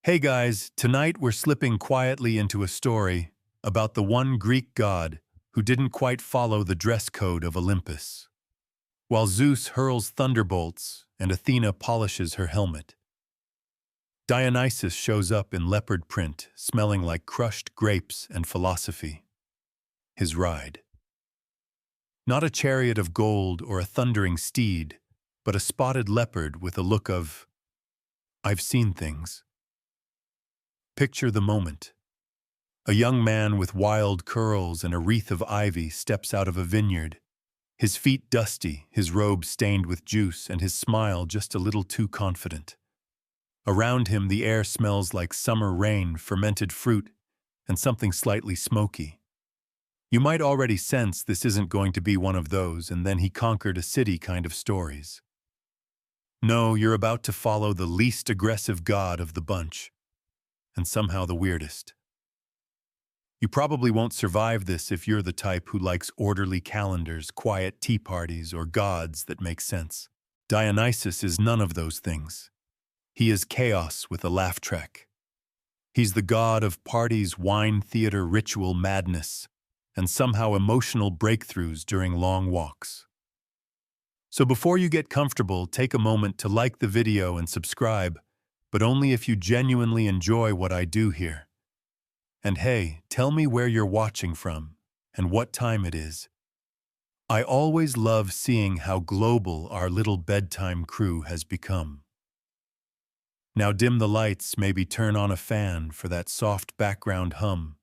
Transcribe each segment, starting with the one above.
Hey guys, tonight we're slipping quietly into a story about the one Greek god who didn't quite follow the dress code of Olympus. While Zeus hurls thunderbolts and Athena polishes her helmet, Dionysus shows up in leopard print, smelling like crushed grapes and philosophy. His ride. Not a chariot of gold or a thundering steed, but a spotted leopard with a look of, I've seen things. Picture the moment. A young man with wild curls and a wreath of ivy steps out of a vineyard, his feet dusty, his robe stained with juice, and his smile just a little too confident. Around him, the air smells like summer rain, fermented fruit, and something slightly smoky. You might already sense this isn't going to be one of those "and then he conquered a city" kind of stories. No, you're about to follow the least aggressive god of the bunch, and somehow the weirdest. You probably won't survive this if you're the type who likes orderly calendars, quiet tea parties, or gods that make sense. Dionysus is none of those things. He is chaos with a laugh track. He's the god of parties, wine, theater, ritual, madness, and somehow emotional breakthroughs during long walks. So before you get comfortable, take a moment to like the video and subscribe, but only if you genuinely enjoy what I do here. And hey, tell me where you're watching from and what time it is. I always love seeing how global our little bedtime crew has become. Now dim the lights, maybe turn on a fan for that soft background hum,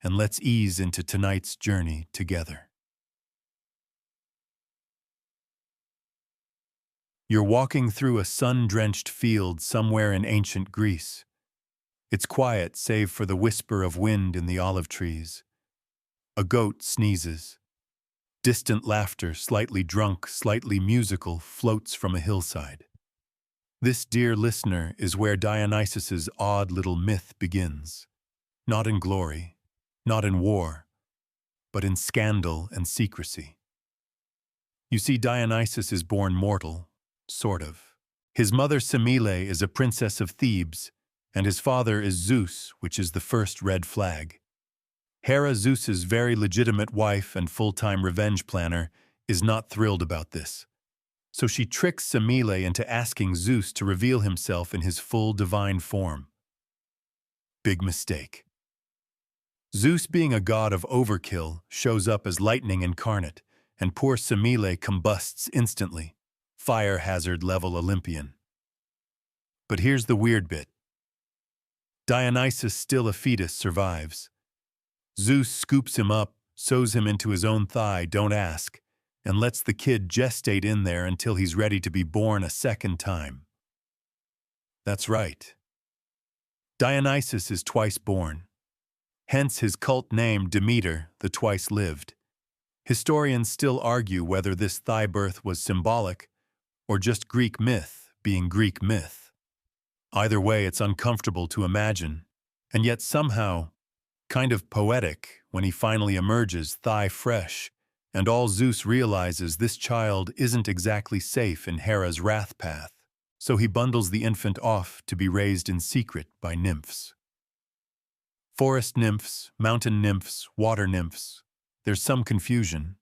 and let's ease into tonight's journey together. You're walking through a sun-drenched field somewhere in ancient Greece. It's quiet save for the whisper of wind in the olive trees. A goat sneezes. Distant laughter, slightly drunk, slightly musical, floats from a hillside. This, dear listener, is where Dionysus's odd little myth begins. Not in glory, not in war, but in scandal and secrecy. You see, Dionysus is born mortal, sort of. His mother Semele is a princess of Thebes, and his father is Zeus, which is the first red flag. Hera, Zeus's very legitimate wife and full-time revenge planner, is not thrilled about this. So she tricks Semele into asking Zeus to reveal himself in his full divine form. Big mistake. Zeus, being a god of overkill, shows up as lightning incarnate, and poor Semele combusts instantly. Fire hazard level Olympian. But here's the weird bit. Dionysus, still a fetus, survives. Zeus scoops him up, sews him into his own thigh, don't ask, and lets the kid gestate in there until he's ready to be born a second time. That's right. Dionysus is twice born. Hence his cult name Demeter, the twice-lived. Historians still argue whether this thigh birth was symbolic or just Greek myth being Greek myth. Either way, it's uncomfortable to imagine, and yet somehow kind of poetic when he finally emerges thigh fresh, and all Zeus realizes this child isn't exactly safe in Hera's wrath path, so he bundles the infant off to be raised in secret by nymphs. Forest nymphs, mountain nymphs, water nymphs. There's some confusion.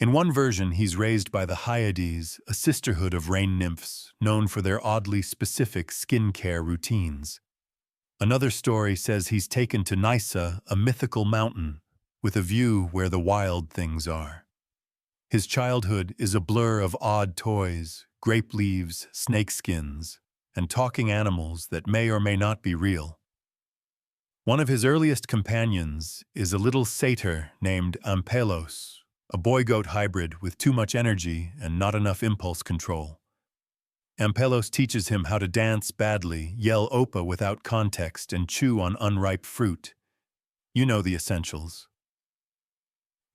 In one version, he's raised by the Hyades, a sisterhood of rain nymphs known for their oddly specific skincare routines. Another story says he's taken to Nysa, a mythical mountain, with a view where the wild things are. His childhood is a blur of odd toys, grape leaves, snakeskins, and talking animals that may or may not be real. One of his earliest companions is a little satyr named Ampelos, a boy-goat hybrid with too much energy and not enough impulse control. Ampelos teaches him how to dance badly, yell opa without context, and chew on unripe fruit. You know the essentials.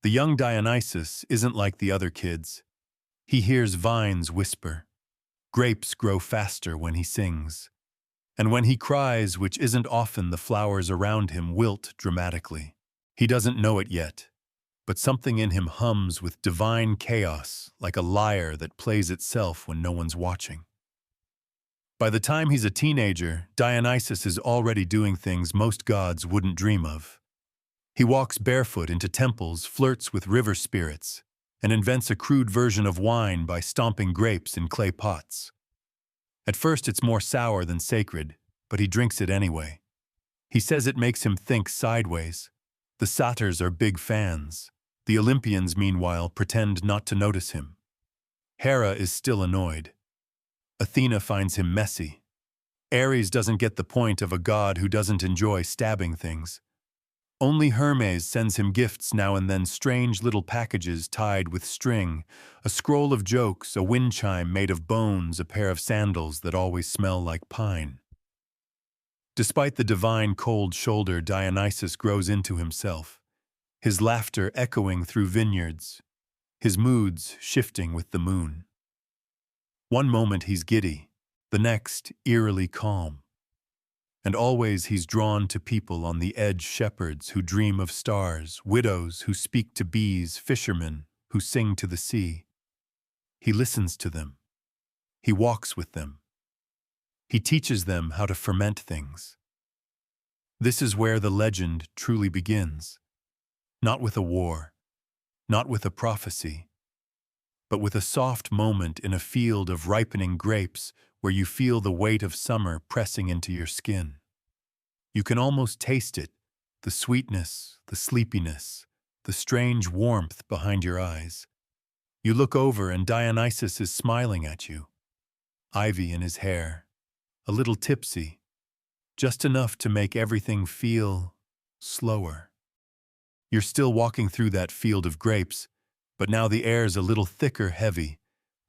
The young Dionysus isn't like the other kids. He hears vines whisper. Grapes grow faster when he sings. And when he cries, which isn't often, the flowers around him wilt dramatically. He doesn't know it yet, but something in him hums with divine chaos, like a lyre that plays itself when no one's watching. By the time he's a teenager, Dionysus is already doing things most gods wouldn't dream of. He walks barefoot into temples, flirts with river spirits, and invents a crude version of wine by stomping grapes in clay pots. At first it's more sour than sacred, but he drinks it anyway. He says it makes him think sideways. The satyrs are big fans. The Olympians, meanwhile, pretend not to notice him. Hera is still annoyed. Athena finds him messy. Ares doesn't get the point of a god who doesn't enjoy stabbing things. Only Hermes sends him gifts now and then, strange little packages tied with string, a scroll of jokes, a wind chime made of bones, a pair of sandals that always smell like pine. Despite the divine cold shoulder, Dionysus grows into himself, his laughter echoing through vineyards, his moods shifting with the moon. One moment he's giddy, the next eerily calm. And always he's drawn to people on the edge, shepherds who dream of stars, widows who speak to bees, fishermen who sing to the sea. He listens to them. He walks with them. He teaches them how to ferment things. This is where the legend truly begins. Not with a war, not with a prophecy, but with a soft moment in a field of ripening grapes where you feel the weight of summer pressing into your skin. You can almost taste it, the sweetness, the sleepiness, the strange warmth behind your eyes. You look over and Dionysus is smiling at you. Ivy in his hair, a little tipsy, just enough to make everything feel slower. You're still walking through that field of grapes, but now the air's a little thicker, heavy,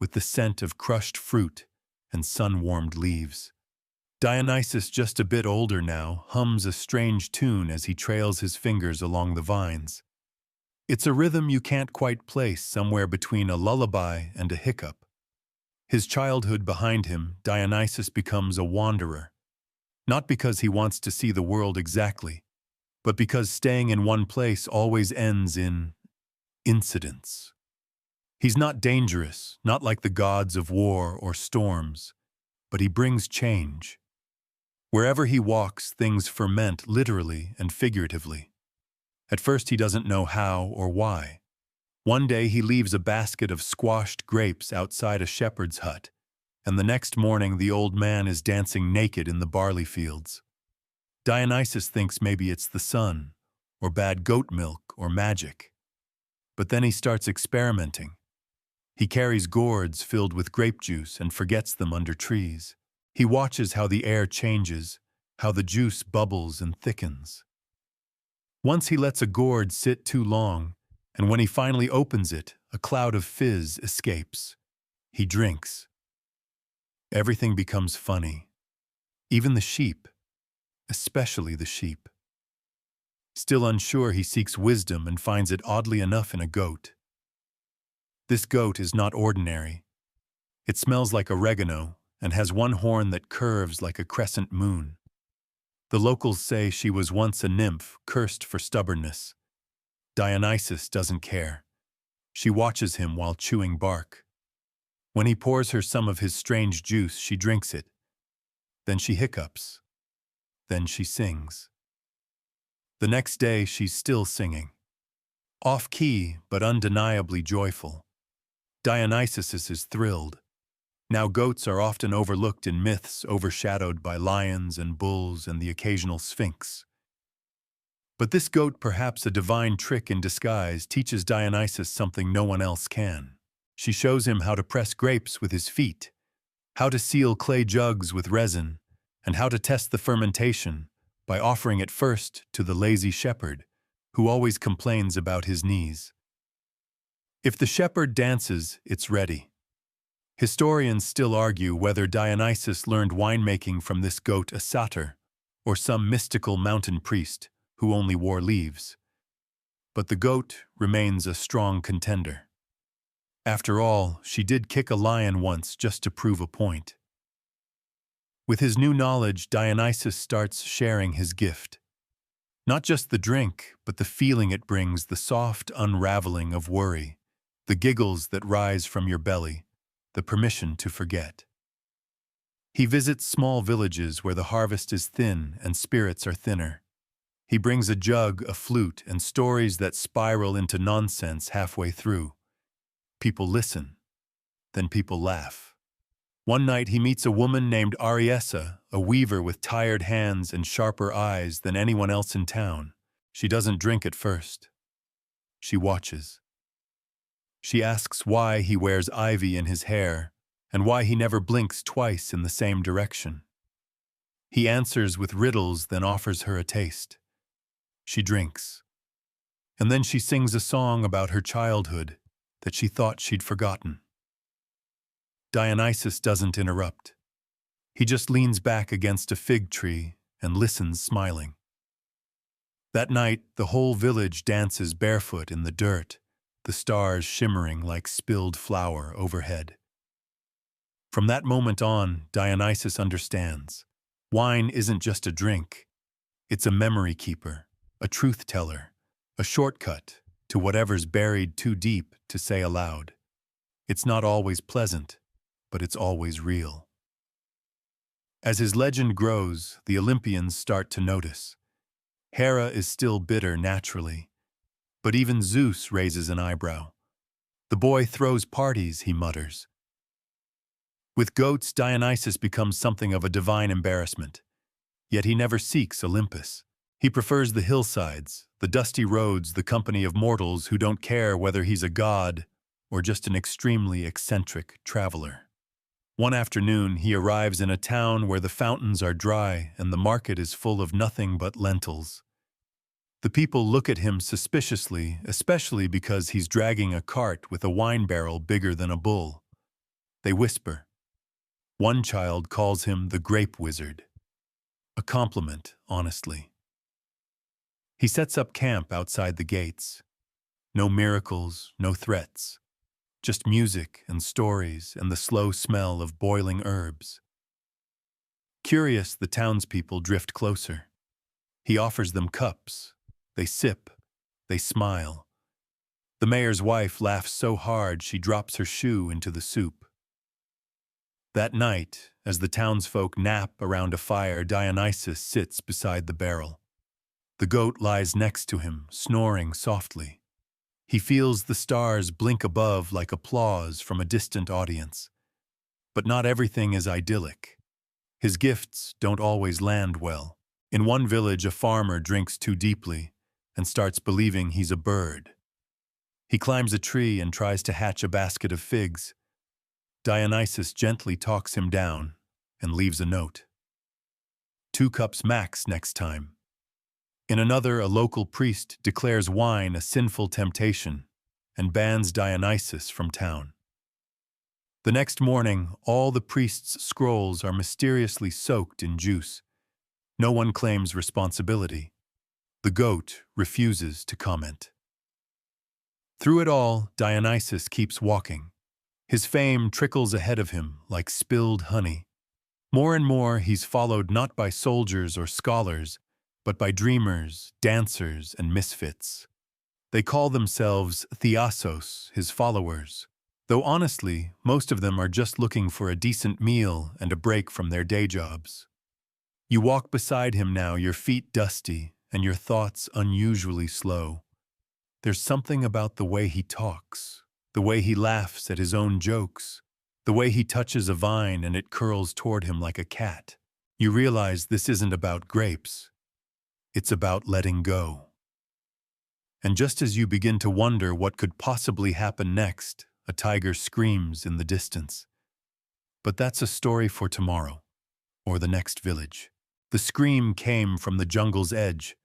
with the scent of crushed fruit and sun-warmed leaves. Dionysus, just a bit older now, hums a strange tune as he trails his fingers along the vines. It's a rhythm you can't quite place, somewhere between a lullaby and a hiccup. His childhood behind him, Dionysus becomes a wanderer. Not because he wants to see the world exactly, but because staying in one place always ends in incidents. He's not dangerous, not like the gods of war or storms, but he brings change. Wherever he walks, things ferment literally and figuratively. At first he doesn't know how or why. One day he leaves a basket of squashed grapes outside a shepherd's hut, and the next morning the old man is dancing naked in the barley fields. Dionysus thinks maybe it's the sun, or bad goat milk, or magic. But then he starts experimenting. He carries gourds filled with grape juice and forgets them under trees. He watches how the air changes, how the juice bubbles and thickens. Once he lets a gourd sit too long, and when he finally opens it, a cloud of fizz escapes. He drinks. Everything becomes funny. Even the sheep, especially the sheep. Still unsure, he seeks wisdom and finds it oddly enough in a goat. This goat is not ordinary. It smells like oregano and has one horn that curves like a crescent moon. The locals say she was once a nymph cursed for stubbornness. Dionysus doesn't care. She watches him while chewing bark. When he pours her some of his strange juice, she drinks it. Then she hiccups. Then she sings. The next day, she's still singing. Off-key, but undeniably joyful. Dionysus is thrilled. Now goats are often overlooked in myths, overshadowed by lions and bulls and the occasional sphinx. But this goat, perhaps a divine trick in disguise, teaches Dionysus something no one else can. She shows him how to press grapes with his feet, how to seal clay jugs with resin, and how to test the fermentation by offering it first to the lazy shepherd, who always complains about his knees. If the shepherd dances, it's ready. Historians still argue whether Dionysus learned winemaking from this goat, a satyr, or some mystical mountain priest who only wore leaves. But the goat remains a strong contender. After all, she did kick a lion once just to prove a point. With his new knowledge, Dionysus starts sharing his gift. Not just the drink, but the feeling it brings, the soft unraveling of worry, the giggles that rise from your belly, the permission to forget. He visits small villages where the harvest is thin and spirits are thinner. He brings a jug, a flute, and stories that spiral into nonsense halfway through. People listen, then people laugh. One night he meets a woman named Ariessa, a weaver with tired hands and sharper eyes than anyone else in town. She doesn't drink at first. She watches. She asks why he wears ivy in his hair and why he never blinks twice in the same direction. He answers with riddles, then offers her a taste. She drinks. And then she sings a song about her childhood that she thought she'd forgotten. Dionysus doesn't interrupt. He just leans back against a fig tree and listens, smiling. That night, the whole village dances barefoot in the dirt, the stars shimmering like spilled flour overhead. From that moment on, Dionysus understands. Wine isn't just a drink. It's a memory keeper, a truth teller, a shortcut to whatever's buried too deep to say aloud. It's not always pleasant, but it's always real. As his legend grows, the Olympians start to notice. Hera is still bitter naturally, but even Zeus raises an eyebrow. The boy throws parties, he mutters. With goats, Dionysus becomes something of a divine embarrassment. Yet he never seeks Olympus. He prefers the hillsides, the dusty roads, the company of mortals who don't care whether he's a god or just an extremely eccentric traveler. One afternoon, he arrives in a town where the fountains are dry and the market is full of nothing but lentils. The people look at him suspiciously, especially because he's dragging a cart with a wine barrel bigger than a bull. They whisper. One child calls him the grape wizard. A compliment, honestly. He sets up camp outside the gates. No miracles, no threats. Just music and stories and the slow smell of boiling herbs. Curious, the townspeople drift closer. He offers them cups. They sip. They smile. The mayor's wife laughs so hard she drops her shoe into the soup. That night, as the townsfolk nap around a fire, Dionysus sits beside the barrel. The goat lies next to him, snoring softly. He feels the stars blink above like applause from a distant audience. But not everything is idyllic. His gifts don't always land well. In one village, a farmer drinks too deeply and starts believing he's a bird. He climbs a tree and tries to hatch a basket of figs. Dionysus gently talks him down and leaves a note. 2 cups max next time. In another, a local priest declares wine a sinful temptation and bans Dionysus from town. The next morning, all the priest's scrolls are mysteriously soaked in juice. No one claims responsibility. The goat refuses to comment. Through it all, Dionysus keeps walking. His fame trickles ahead of him like spilled honey. More and more, he's followed not by soldiers or scholars, but by dreamers, dancers, and misfits. They call themselves Theasos, his followers, though honestly, most of them are just looking for a decent meal and a break from their day jobs. You walk beside him now, your feet dusty and your thoughts unusually slow. There's something about the way he talks, the way he laughs at his own jokes, the way he touches a vine and it curls toward him like a cat. You realize this isn't about grapes. It's about letting go. And just as you begin to wonder what could possibly happen next, a tiger screams in the distance. But that's a story for tomorrow, or the next village. The scream came from the jungle's edge,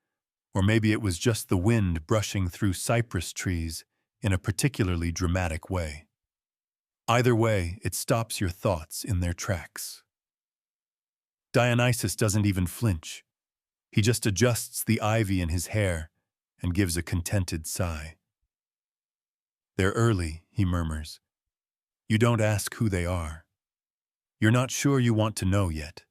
or maybe it was just the wind brushing through cypress trees in a particularly dramatic way. Either way, it stops your thoughts in their tracks. Dionysus doesn't even flinch. He just adjusts the ivy in his hair and gives a contented sigh. They're early, he murmurs. You don't ask who they are. You're not sure you want to know yet.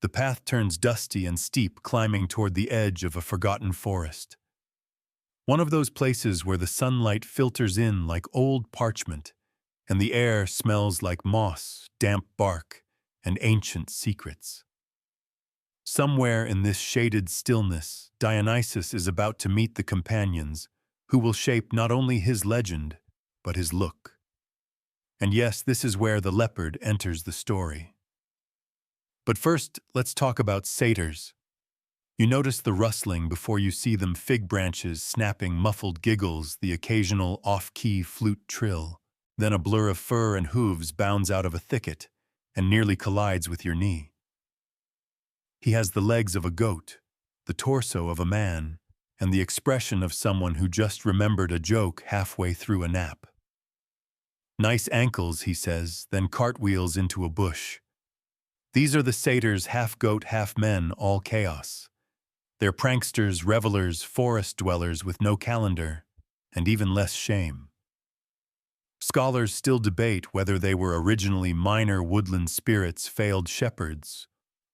The path turns dusty and steep, climbing toward the edge of a forgotten forest. One of those places where the sunlight filters in like old parchment, and the air smells like moss, damp bark, and ancient secrets. Somewhere in this shaded stillness, Dionysus is about to meet the companions who will shape not only his legend, but his look. And yes, this is where the leopard enters the story. But first, let's talk about satyrs. You notice the rustling before you see them, fig branches snapping, muffled giggles, the occasional off-key flute trill. Then a blur of fur and hooves bounds out of a thicket and nearly collides with your knee. He has the legs of a goat, the torso of a man, and the expression of someone who just remembered a joke halfway through a nap. Nice ankles, he says, then cartwheels into a bush. These are the satyrs, half goat, half men, all chaos. They're pranksters, revelers, forest dwellers with no calendar, and even less shame. Scholars still debate whether they were originally minor woodland spirits, failed shepherds,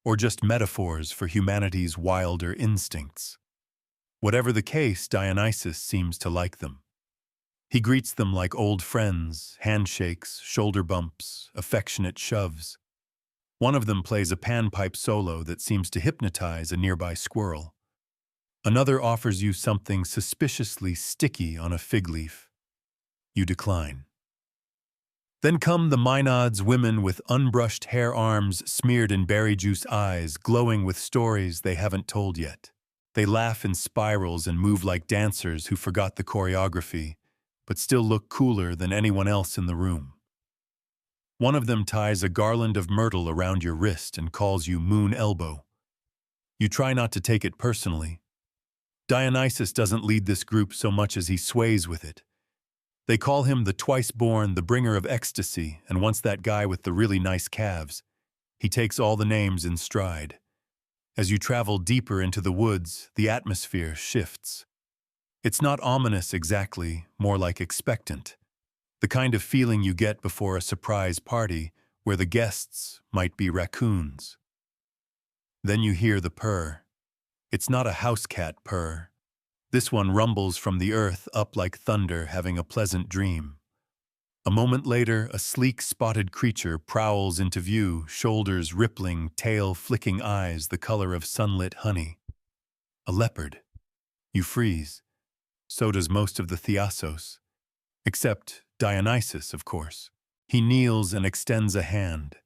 or just metaphors for humanity's wilder instincts. Whatever the case, Dionysus seems to like them. He greets them like old friends, handshakes, shoulder bumps, affectionate shoves. One of them plays a panpipe solo that seems to hypnotize a nearby squirrel. Another offers you something suspiciously sticky on a fig leaf. You decline. Then come the Maenads, women with unbrushed hair, arms smeared in berry juice, eyes glowing with stories they haven't told yet. They laugh in spirals and move like dancers who forgot the choreography, but still look cooler than anyone else in the room. One of them ties a garland of myrtle around your wrist and calls you Moon Elbow. You try not to take it personally. Dionysus doesn't lead this group so much as he sways with it. They call him the twice-born, the bringer of ecstasy, and once that guy with the really nice calves. He takes all the names in stride. As you travel deeper into the woods, the atmosphere shifts. It's not ominous exactly, more like expectant. The kind of feeling you get before a surprise party where the guests might be raccoons. Then you hear the purr. It's not a house cat purr. This one rumbles from the earth up like thunder, having a pleasant dream. A moment later, a sleek, spotted creature prowls into view, shoulders rippling, tail flicking, eyes the color of sunlit honey. A leopard. You freeze. So does most of the Thiassos. Except Dionysus, of course. He kneels and extends a hand.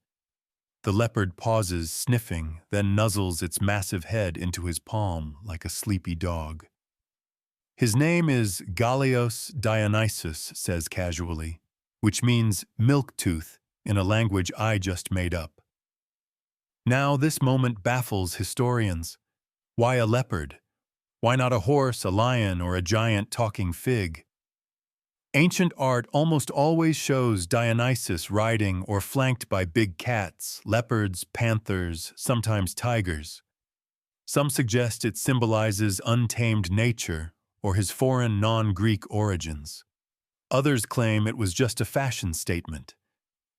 The leopard pauses, sniffing, then nuzzles its massive head into his palm like a sleepy dog. His name is Gallios Dionysus, says casually, which means milk tooth in a language I just made up. Now this moment baffles historians. Why a leopard? Why not a horse, a lion, or a giant talking fig? Ancient art almost always shows Dionysus riding or flanked by big cats, leopards, panthers, sometimes tigers. Some suggest it symbolizes untamed nature or his foreign non-Greek origins. Others claim it was just a fashion statement.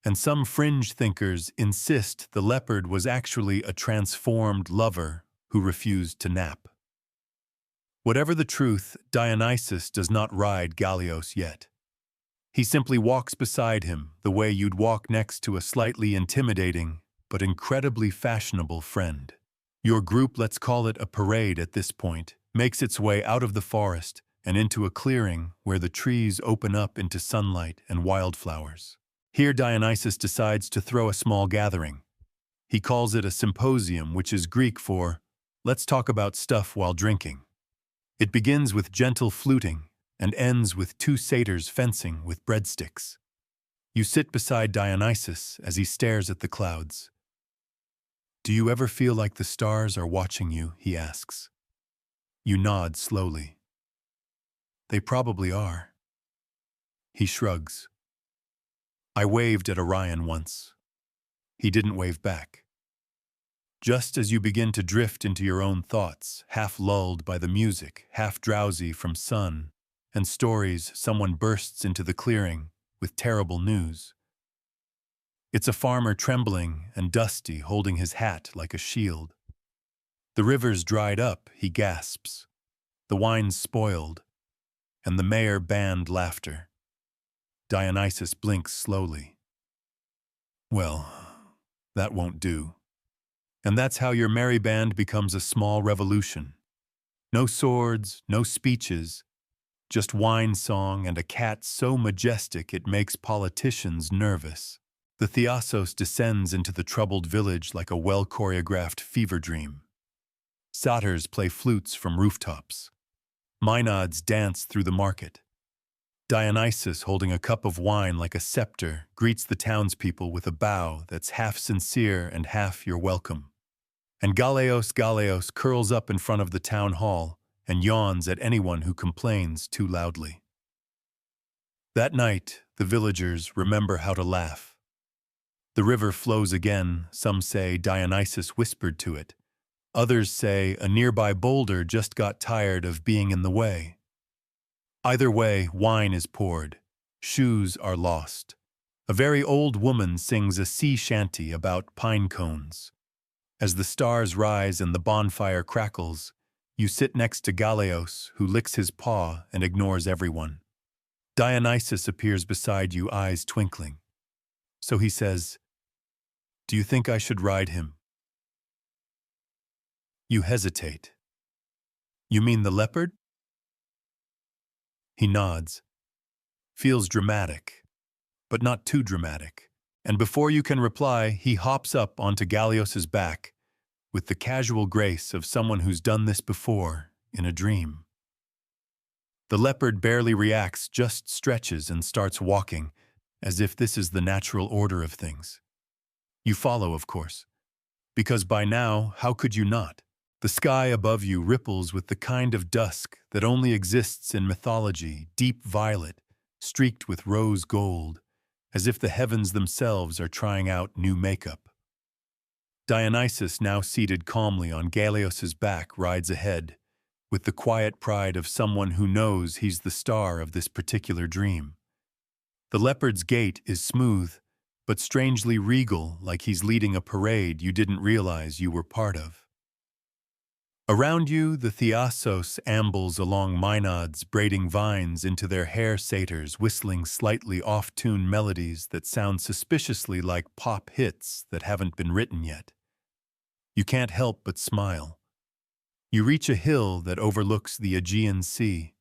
And some fringe thinkers insist the leopard was actually a transformed lover who refused to nap. Whatever the truth, Dionysus does not ride Gallios yet. He simply walks beside him the way you'd walk next to a slightly intimidating but incredibly fashionable friend. Your group, let's call it a parade at this point, makes its way out of the forest and into a clearing where the trees open up into sunlight and wildflowers. Here Dionysus decides to throw a small gathering. He calls it a symposium, which is Greek for, let's talk about stuff while drinking. It begins with gentle fluting and ends with two satyrs fencing with breadsticks. You sit beside Dionysus as he stares at the clouds. Do you ever feel like the stars are watching you? He asks. You nod slowly. They probably are. He shrugs. I waved at Orion once. He didn't wave back. Just as you begin to drift into your own thoughts, half lulled by the music, half drowsy from sun and stories, someone bursts into the clearing with terrible news. It's a farmer, trembling and dusty, holding his hat like a shield. The river's dried up, he gasps. The wine's spoiled, and the mayor banned laughter. Dionysus blinks slowly. Well, That won't do. And that's how your merry band becomes a small revolution. No swords, no speeches, just wine song and a cat so majestic it makes politicians nervous. The Dionysus descends into the troubled village like a well-choreographed fever dream. Satyrs play flutes from rooftops. Maenads dance through the market. Dionysus, holding a cup of wine like a scepter, greets the townspeople with a bow that's half sincere and half you're welcome. And Galeos curls up in front of the town hall and yawns at anyone who complains too loudly. That night, the villagers remember how to laugh. The river flows again. Some say Dionysus whispered to it. Others say a nearby boulder just got tired of being in the way. Either way, wine is poured. Shoes are lost. A very old woman sings a sea shanty about pine cones. As the stars rise and the bonfire crackles, you sit next to Galeos, who licks his paw and ignores everyone. Dionysus appears beside you, eyes twinkling. So he says, "Do you think I should ride him?" You hesitate. "You mean the leopard?" He nods. Feels dramatic, but not too dramatic. And before you can reply, he hops up onto Galeos's back with the casual grace of someone who's done this before in a dream. The leopard barely reacts, just stretches and starts walking, as if this is the natural order of things. You follow, of course, because by now, how could you not? The sky above you ripples with the kind of dusk that only exists in mythology, deep violet, streaked with rose gold, as if the heavens themselves are trying out new makeup. Dionysus, now seated calmly on Galeos's back, rides ahead, with the quiet pride of someone who knows he's the star of this particular dream. The leopard's gait is smooth, but strangely regal, like he's leading a parade you didn't realize you were part of. Around you, the Dionysus ambles along maenads, braiding vines into their hair satyrs, whistling slightly off-tune melodies that sound suspiciously like pop hits that haven't been written yet. You can't help but smile. You reach a hill that overlooks the Aegean Sea.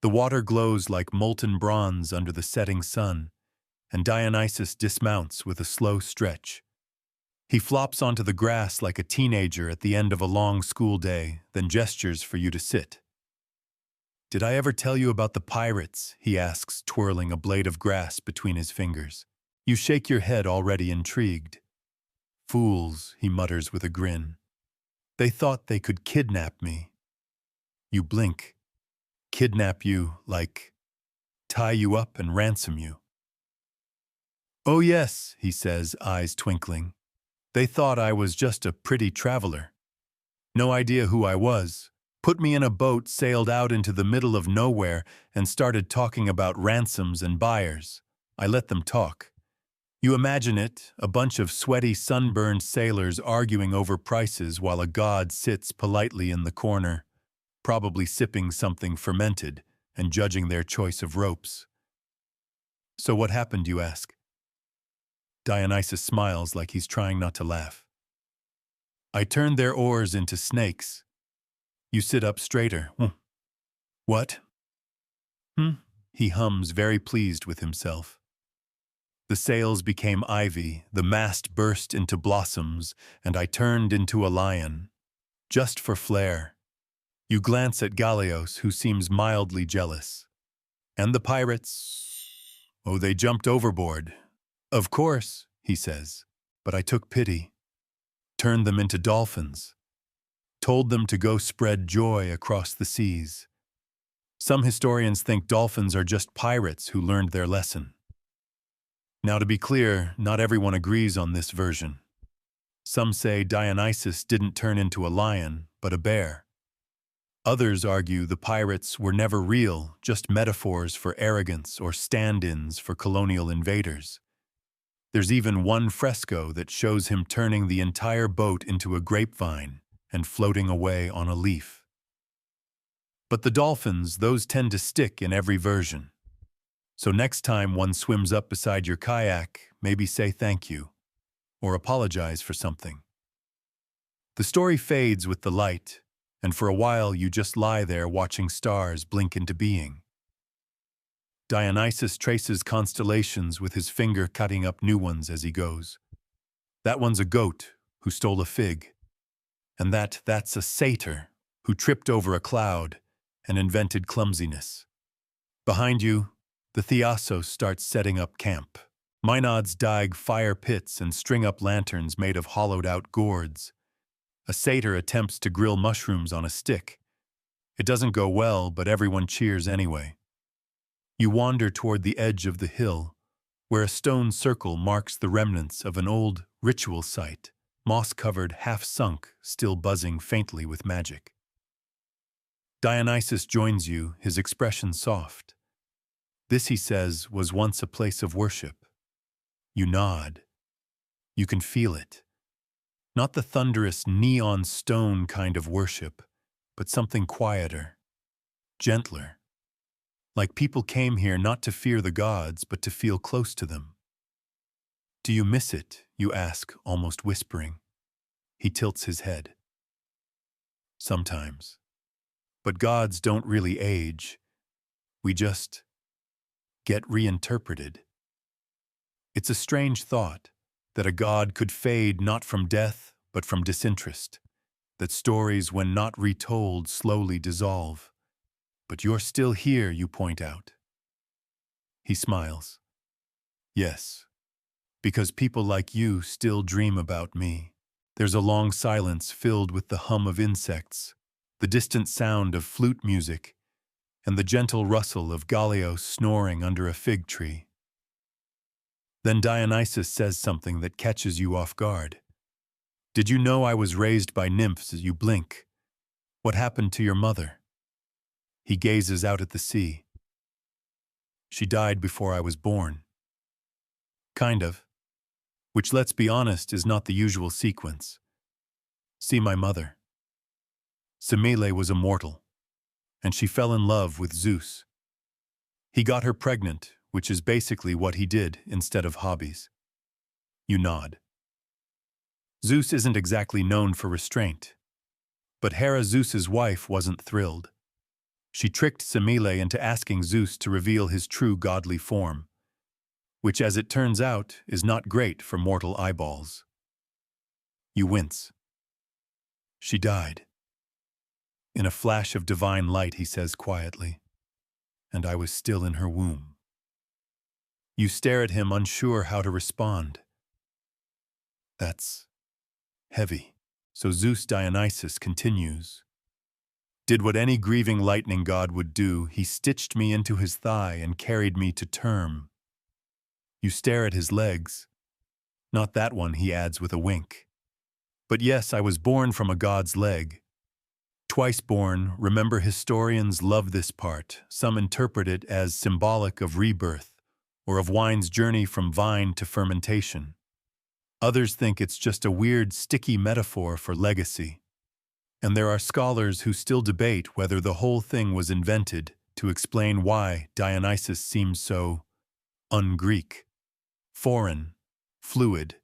The water glows like molten bronze under the setting sun, and Dionysus dismounts with a slow stretch. He flops onto the grass like a teenager at the end of a long school day, then gestures for you to sit. "Did I ever tell you about the pirates?" he asks, twirling a blade of grass between his fingers. You shake your head, already intrigued. "Fools," he mutters with a grin. "They thought they could kidnap me." You blink. "Kidnap you, like tie you up and ransom you?" "Oh yes," he says, eyes twinkling. "They thought I was just a pretty traveler. No idea who I was. Put me in a boat, sailed out into the middle of nowhere, and started talking about ransoms and buyers. I let them talk. You imagine it, a bunch of sweaty, sunburned sailors arguing over prices while a god sits politely in the corner, probably sipping something fermented and judging their choice of ropes. So what happened, you ask? Dionysus smiles like he's trying not to laugh. I turned their oars into snakes. You sit up straighter. What? He hums, very pleased with himself. The sails became ivy, the mast burst into blossoms, and I turned into a lion. Just for flair. You glance at Galeos, who seems mildly jealous. And the pirates? Oh, they jumped overboard. Of course, he says, but I took pity. Turned them into dolphins. Told them to go spread joy across the seas. Some historians think dolphins are just pirates who learned their lesson. Now, to be clear, not everyone agrees on this version. Some say Dionysus didn't turn into a lion, but a bear. Others argue the pirates were never real, just metaphors for arrogance or stand-ins for colonial invaders. There's even one fresco that shows him turning the entire boat into a grapevine and floating away on a leaf. But the dolphins, those tend to stick in every version. So next time one swims up beside your kayak, maybe say thank you. or apologize for something. The story fades with the light, and for a while you just lie there watching stars blink into being. Dionysus traces constellations with his finger cutting up new ones as he goes. That one's a goat who stole a fig, and that's a satyr who tripped over a cloud and invented clumsiness. Behind you, the Dionysus starts setting up camp. Maenads dig fire pits and string up lanterns made of hollowed-out gourds. A satyr attempts to grill mushrooms on a stick. It doesn't go well, but everyone cheers anyway. You wander toward the edge of the hill, where a stone circle marks the remnants of an old ritual site, moss-covered, half-sunk, still buzzing faintly with magic. Dionysus joins you, his expression soft. This, he says, was once a place of worship. You nod. You can feel it. Not the thunderous neon stone kind of worship, but something quieter, gentler. Like people came here not to fear the gods, but to feel close to them. Do you miss it? You ask, almost whispering. He tilts his head. Sometimes. But gods don't really age. We just get reinterpreted. It's a strange thought that a god could fade not from death, but from disinterest, that stories, when not retold, slowly dissolve. But you're still here, you point out. He smiles. Yes, because people like you still dream about me. There's a long silence filled with the hum of insects, the distant sound of flute music, and the gentle rustle of Gallio snoring under a fig tree. Then Dionysus says something that catches you off guard. Did you know I was raised by nymphs? As you blink. What happened to your mother? He gazes out at the sea. She died before I was born. Kind of. Which, let's be honest, is not the usual sequence. See my mother. Semele was immortal, and she fell in love with Zeus. He got her pregnant, which is basically what he did instead of hobbies. You nod. Zeus isn't exactly known for restraint, but Hera, Zeus's wife, wasn't thrilled. She tricked Semele into asking Zeus to reveal his true godly form, which, as it turns out, is not great for mortal eyeballs. You wince. She died. In a flash of divine light, he says quietly, and I was still in her womb. You stare at him, unsure how to respond. That's heavy. So Zeus Dionysus continues. Did what any grieving lightning god would do. He stitched me into his thigh and carried me to term. You stare at his legs. Not that one, he adds with a wink. But yes, I was born from a god's leg. Twice born, remember historians love this part. Some interpret it as symbolic of rebirth, or of wine's journey from vine to fermentation. Others think it's just a weird, sticky metaphor for legacy. And there are scholars who still debate whether the whole thing was invented to explain why Dionysus seems so un-Greek, foreign, fluid,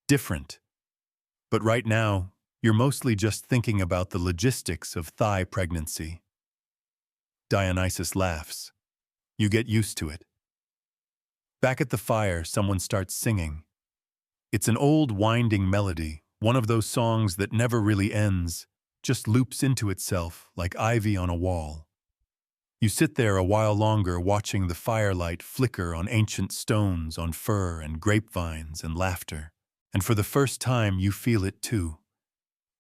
different. But right now, you're mostly just thinking about the logistics of thigh pregnancy. Dionysus laughs. You get used to it. Back at the fire, someone starts singing. It's an old winding melody, one of those songs that never really ends, just loops into itself like ivy on a wall. You sit there a while longer watching the firelight flicker on ancient stones, on fir and grapevines and laughter, and for the first time you feel it too.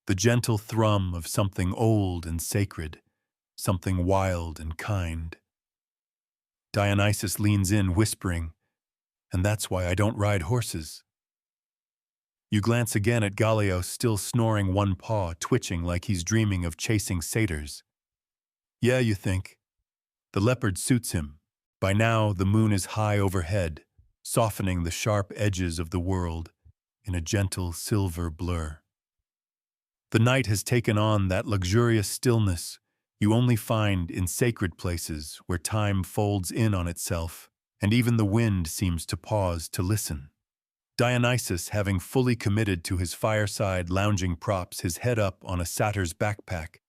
The gentle thrum of something old and sacred, something wild and kind. Dionysus leans in, whispering, and that's why I don't ride horses. You glance again at Gallio, still snoring, one paw twitching like he's dreaming of chasing satyrs. Yeah, you think. The leopard suits him. By now, the moon is high overhead, softening the sharp edges of the world in a gentle silver blur. The night has taken on that luxurious stillness you only find in sacred places where time folds in on itself, and even the wind seems to pause to listen. Dionysus, having fully committed to his fireside lounging props, his head up on a satyr's backpack,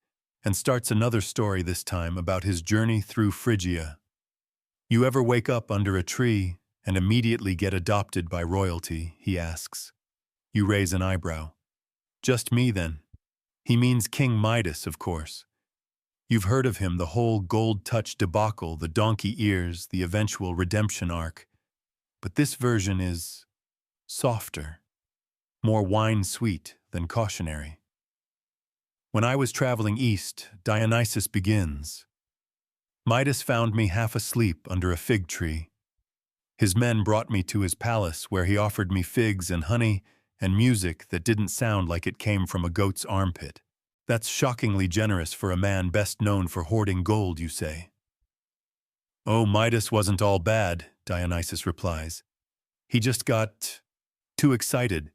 and starts another story this time about his journey through Phrygia. You ever wake up under a tree and immediately get adopted by royalty, he asks. You raise an eyebrow. Just me, then. He means King Midas, of course. You've heard of him, the whole gold-touch debacle, the donkey ears, the eventual redemption arc. But this version is softer, more wine-sweet than cautionary. When I was traveling east, Dionysus begins. Midas found me half asleep under a fig tree. His men brought me to his palace, where he offered me figs and honey and music that didn't sound like it came from a goat's armpit. That's shockingly generous for a man best known for hoarding gold, you say. Oh, Midas wasn't all bad, Dionysus replies. He just got too excited.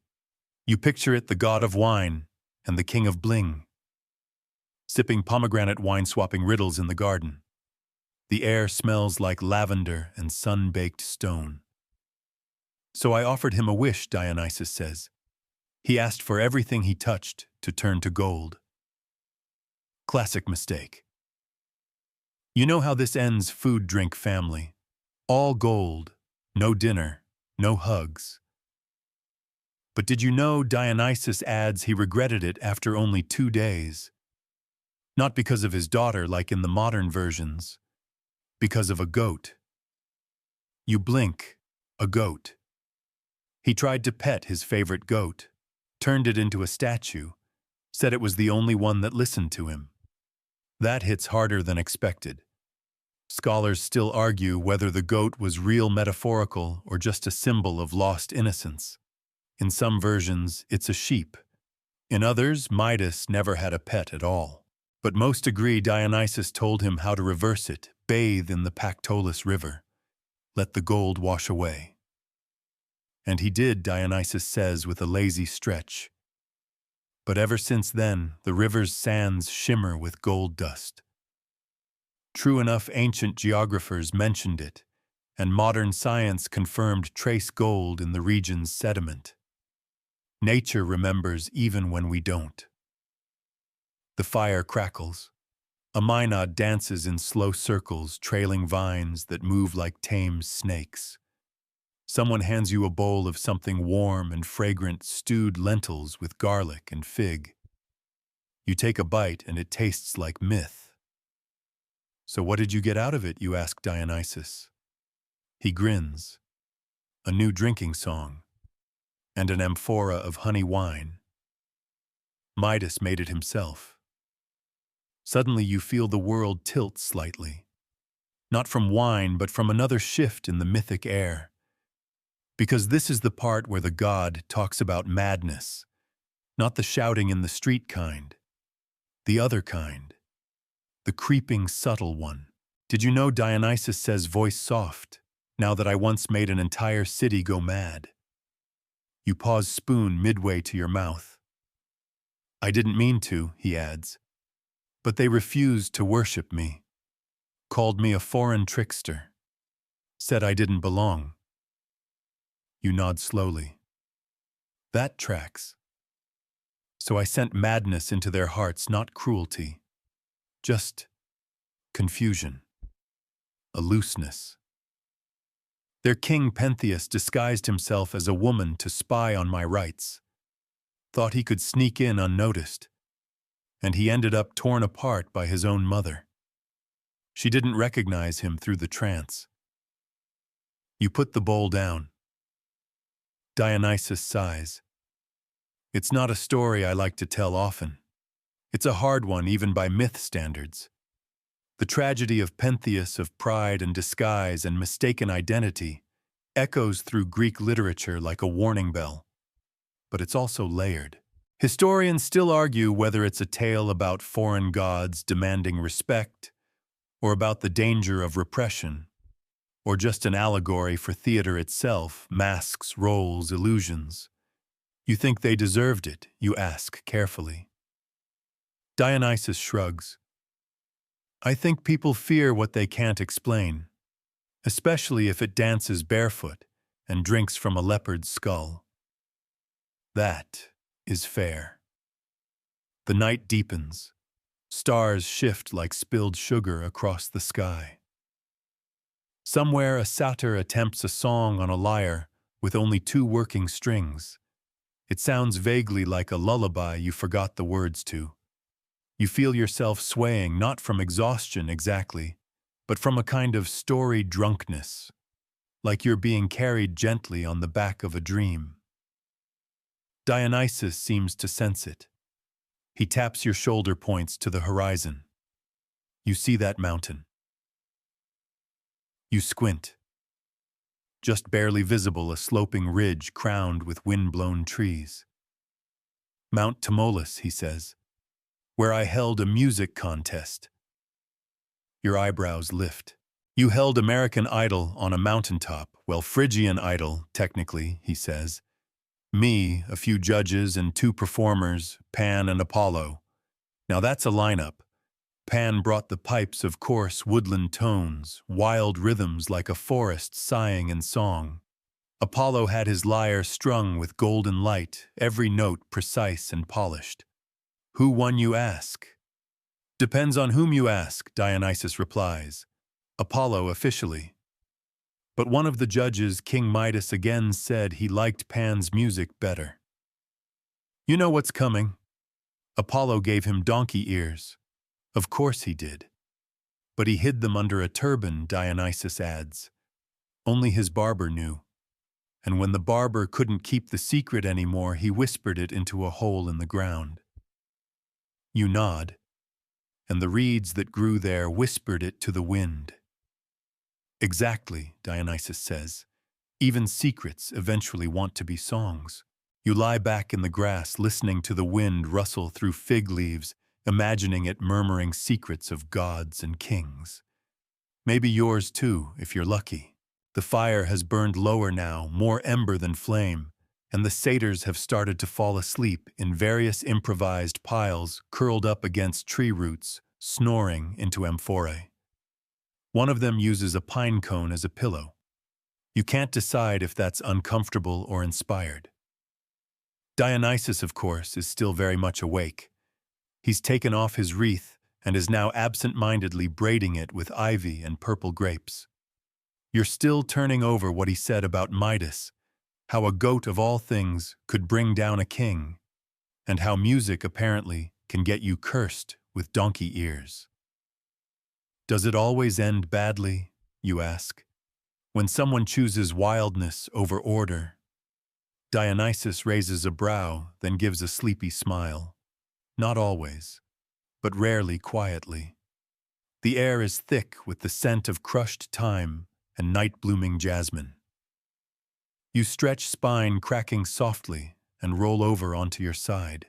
You picture it, the god of wine and the king of bling, sipping pomegranate wine-swapping riddles in the garden. The air smells like lavender and sun-baked stone. So I offered him a wish, Dionysus says. He asked for everything he touched to turn to gold. Classic mistake. You know how this ends, food, drink, family. All gold, no dinner, no hugs. But did you know Dionysus adds he regretted it after only 2 days? Not because of his daughter like in the modern versions, because of a goat. You blink, a goat. He tried to pet his favorite goat, turned it into a statue, said it was the only one that listened to him. That hits harder than expected. Scholars still argue whether the goat was real metaphorical or just a symbol of lost innocence. In some versions, it's a sheep. In others, Midas never had a pet at all. But most agree Dionysus told him how to reverse it, bathe in the Pactolus River. Let the gold wash away. And he did, Dionysus says with a lazy stretch. But ever since then, the river's sands shimmer with gold dust. True enough, ancient geographers mentioned it, and modern science confirmed trace gold in the region's sediment. Nature remembers even when we don't. The fire crackles. A Maenad dances in slow circles, trailing vines that move like tame snakes. Someone hands you a bowl of something warm and fragrant, stewed lentils with garlic and fig. You take a bite and it tastes like myth. So what did you get out of it, you ask Dionysus. He grins. A new drinking song. And an amphora of honey wine. Midas made it himself. Suddenly you feel the world tilt slightly. Not from wine, but from another shift in the mythic air. Because this is the part where the god talks about madness, not the shouting in the street kind, the other kind, the creeping, subtle one. Did you know Dionysus says voice soft, now that I once made an entire city go mad? You pause spoon midway to your mouth. I didn't mean to, he adds, but they refused to worship me, called me a foreign trickster, said I didn't belong. You nod slowly. That tracks. So I sent madness into their hearts, not cruelty. Just confusion. A looseness. Their king Pentheus disguised himself as a woman to spy on my rights. Thought he could sneak in unnoticed. And he ended up torn apart by his own mother. She didn't recognize him through the trance. You put the bowl down. Dionysus sighs. It's not a story I like to tell often. It's a hard one even by myth standards. The tragedy of Pentheus, of pride and disguise and mistaken identity, echoes through Greek literature like a warning bell. But it's also layered. Historians still argue whether it's a tale about foreign gods demanding respect, or about the danger of repression, or just an allegory for theater itself, masks, roles, illusions. You think they deserved it, you ask carefully. Dionysus shrugs. I think people fear what they can't explain, especially if it dances barefoot and drinks from a leopard's skull. That is fair. The night deepens. Stars shift like spilled sugar across the sky. Somewhere a satyr attempts a song on a lyre with only two working strings. It sounds vaguely like a lullaby you forgot the words to. You feel yourself swaying not from exhaustion exactly, but from a kind of story drunkenness, like you're being carried gently on the back of a dream. Dionysus seems to sense it. He taps your shoulder points to the horizon. You see that mountain. You squint. Just barely visible a sloping ridge crowned with wind-blown trees. Mount Tmolus, he says, where I held a music contest. Your eyebrows lift. You held American Idol on a mountaintop, well, Phrygian Idol, technically, he says. Me, a few judges and two performers, Pan and Apollo. Now that's a lineup. Pan brought the pipes of coarse woodland tones, wild rhythms like a forest sighing in song. Apollo had his lyre strung with golden light, every note precise and polished. Who won, you ask? Depends on whom you ask, Dionysus replies. Apollo officially. But one of the judges, King Midas, again said he liked Pan's music better. You know what's coming. Apollo gave him donkey ears. Of course he did. But he hid them under a turban, Dionysus adds. Only his barber knew. And when the barber couldn't keep the secret anymore, he whispered it into a hole in the ground. You nod, and the reeds that grew there whispered it to the wind. Exactly, Dionysus says. Even secrets eventually want to be songs. You lie back in the grass listening to the wind rustle through fig leaves, imagining it murmuring secrets of gods and kings. Maybe yours too, if you're lucky. The fire has burned lower now, more ember than flame, and the satyrs have started to fall asleep in various improvised piles curled up against tree roots, snoring into amphorae. One of them uses a pine cone as a pillow. You can't decide if that's uncomfortable or inspired. Dionysus, of course, is still very much awake. He's taken off his wreath and is now absent-mindedly braiding it with ivy and purple grapes. You're still turning over what he said about Midas, how a goat of all things could bring down a king, and how music apparently can get you cursed with donkey ears. Does it always end badly, you ask, when someone chooses wildness over order? Dionysus raises a brow, then gives a sleepy smile. Not always, but rarely quietly. The air is thick with the scent of crushed thyme and night-blooming jasmine. You stretch spine cracking softly and roll over onto your side.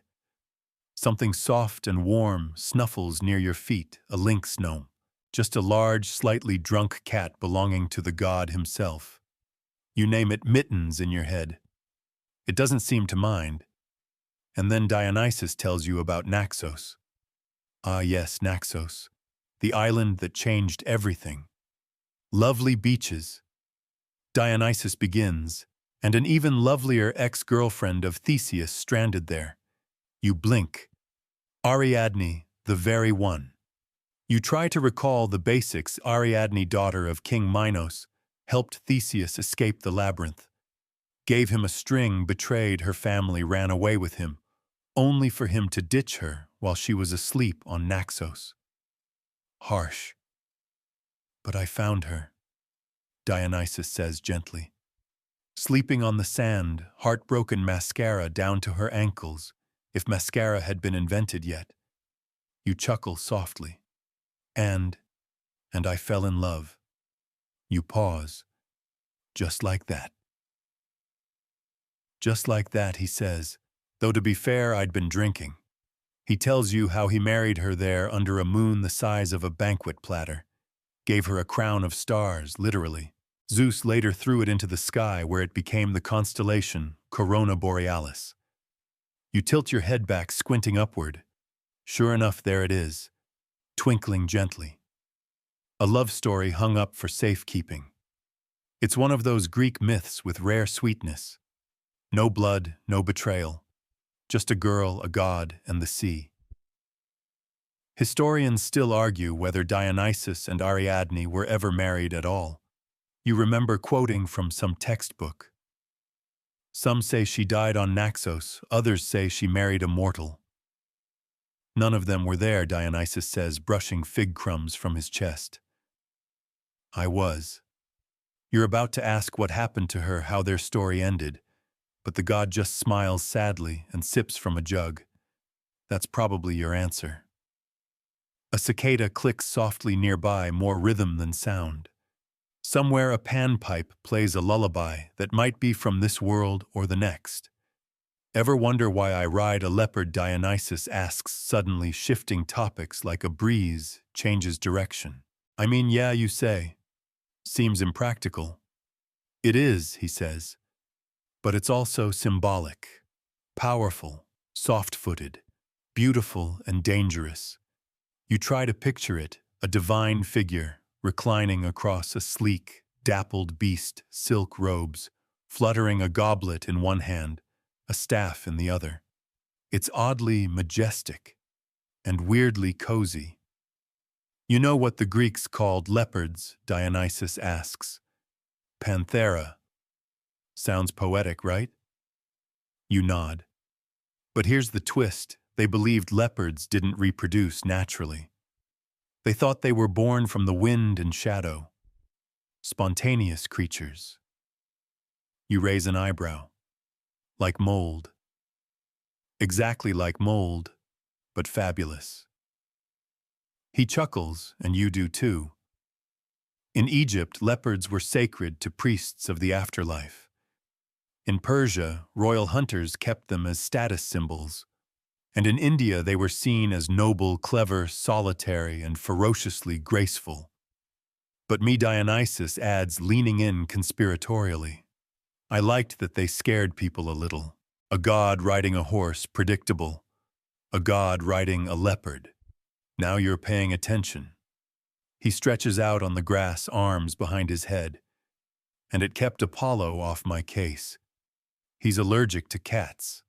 Something soft and warm snuffles near your feet, a lynx gnome, just a large, slightly drunk cat belonging to the god himself. You name it Mittens in your head. It doesn't seem to mind. And then Dionysus tells you about Naxos. Ah yes, Naxos, the island that changed everything. Lovely beaches. Dionysus begins, and an even lovelier ex-girlfriend of Theseus stranded there. You blink. Ariadne, the very one. You try to recall the basics. Ariadne, daughter of King Minos, helped Theseus escape the labyrinth. Gave him a string, betrayed her family, ran away with him, only for him to ditch her while she was asleep on Naxos. Harsh. But I found her, Dionysus says gently. Sleeping on the sand, heartbroken mascara down to her ankles, if mascara had been invented yet. You chuckle softly. And I fell in love. You pause. Just like that. Just like that, he says, though to be fair, I'd been drinking. He tells you how he married her there under a moon the size of a banquet platter. Gave her a crown of stars, literally. Zeus later threw it into the sky where it became the constellation Corona Borealis. You tilt your head back, squinting upward. Sure enough, there it is, twinkling gently. A love story hung up for safekeeping. It's one of those Greek myths with rare sweetness. No blood, no betrayal. Just a girl, a god, and the sea. Historians still argue whether Dionysus and Ariadne were ever married at all. You remember quoting from some textbook. Some say she died on Naxos, others say she married a mortal. None of them were there, Dionysus says, brushing fig crumbs from his chest. I was. You're about to ask what happened to her, how their story ended, but the god just smiles sadly and sips from a jug. That's probably your answer. A cicada clicks softly nearby, more rhythm than sound. Somewhere a panpipe plays a lullaby that might be from this world or the next. Ever wonder why I ride a leopard? Dionysus asks, suddenly shifting topics like a breeze changes direction. I mean, yeah, you say. Seems impractical. It is, he says. But it's also symbolic. Powerful, soft-footed, beautiful and dangerous. You try to picture it, a divine figure, reclining across a sleek, dappled beast, silk robes, fluttering a goblet in one hand, a staff in the other. It's oddly majestic and weirdly cozy. You know what the Greeks called leopards? Dionysus asks. Panthera. Sounds poetic, right? You nod. But here's the twist. They believed leopards didn't reproduce naturally. They thought they were born from the wind and shadow. Spontaneous creatures. You raise an eyebrow. Like mold. Exactly like mold, but fabulous. He chuckles, and you do too. In Egypt, leopards were sacred to priests of the afterlife. In Persia, royal hunters kept them as status symbols. And in India, they were seen as noble, clever, solitary, and ferociously graceful. But me, Dionysus adds, leaning in conspiratorially. I liked that they scared people a little. A god riding a horse, predictable. A god riding a leopard. Now you're paying attention. He stretches out on the grass, arms behind his head. And it kept Apollo off my case. He's allergic to cats.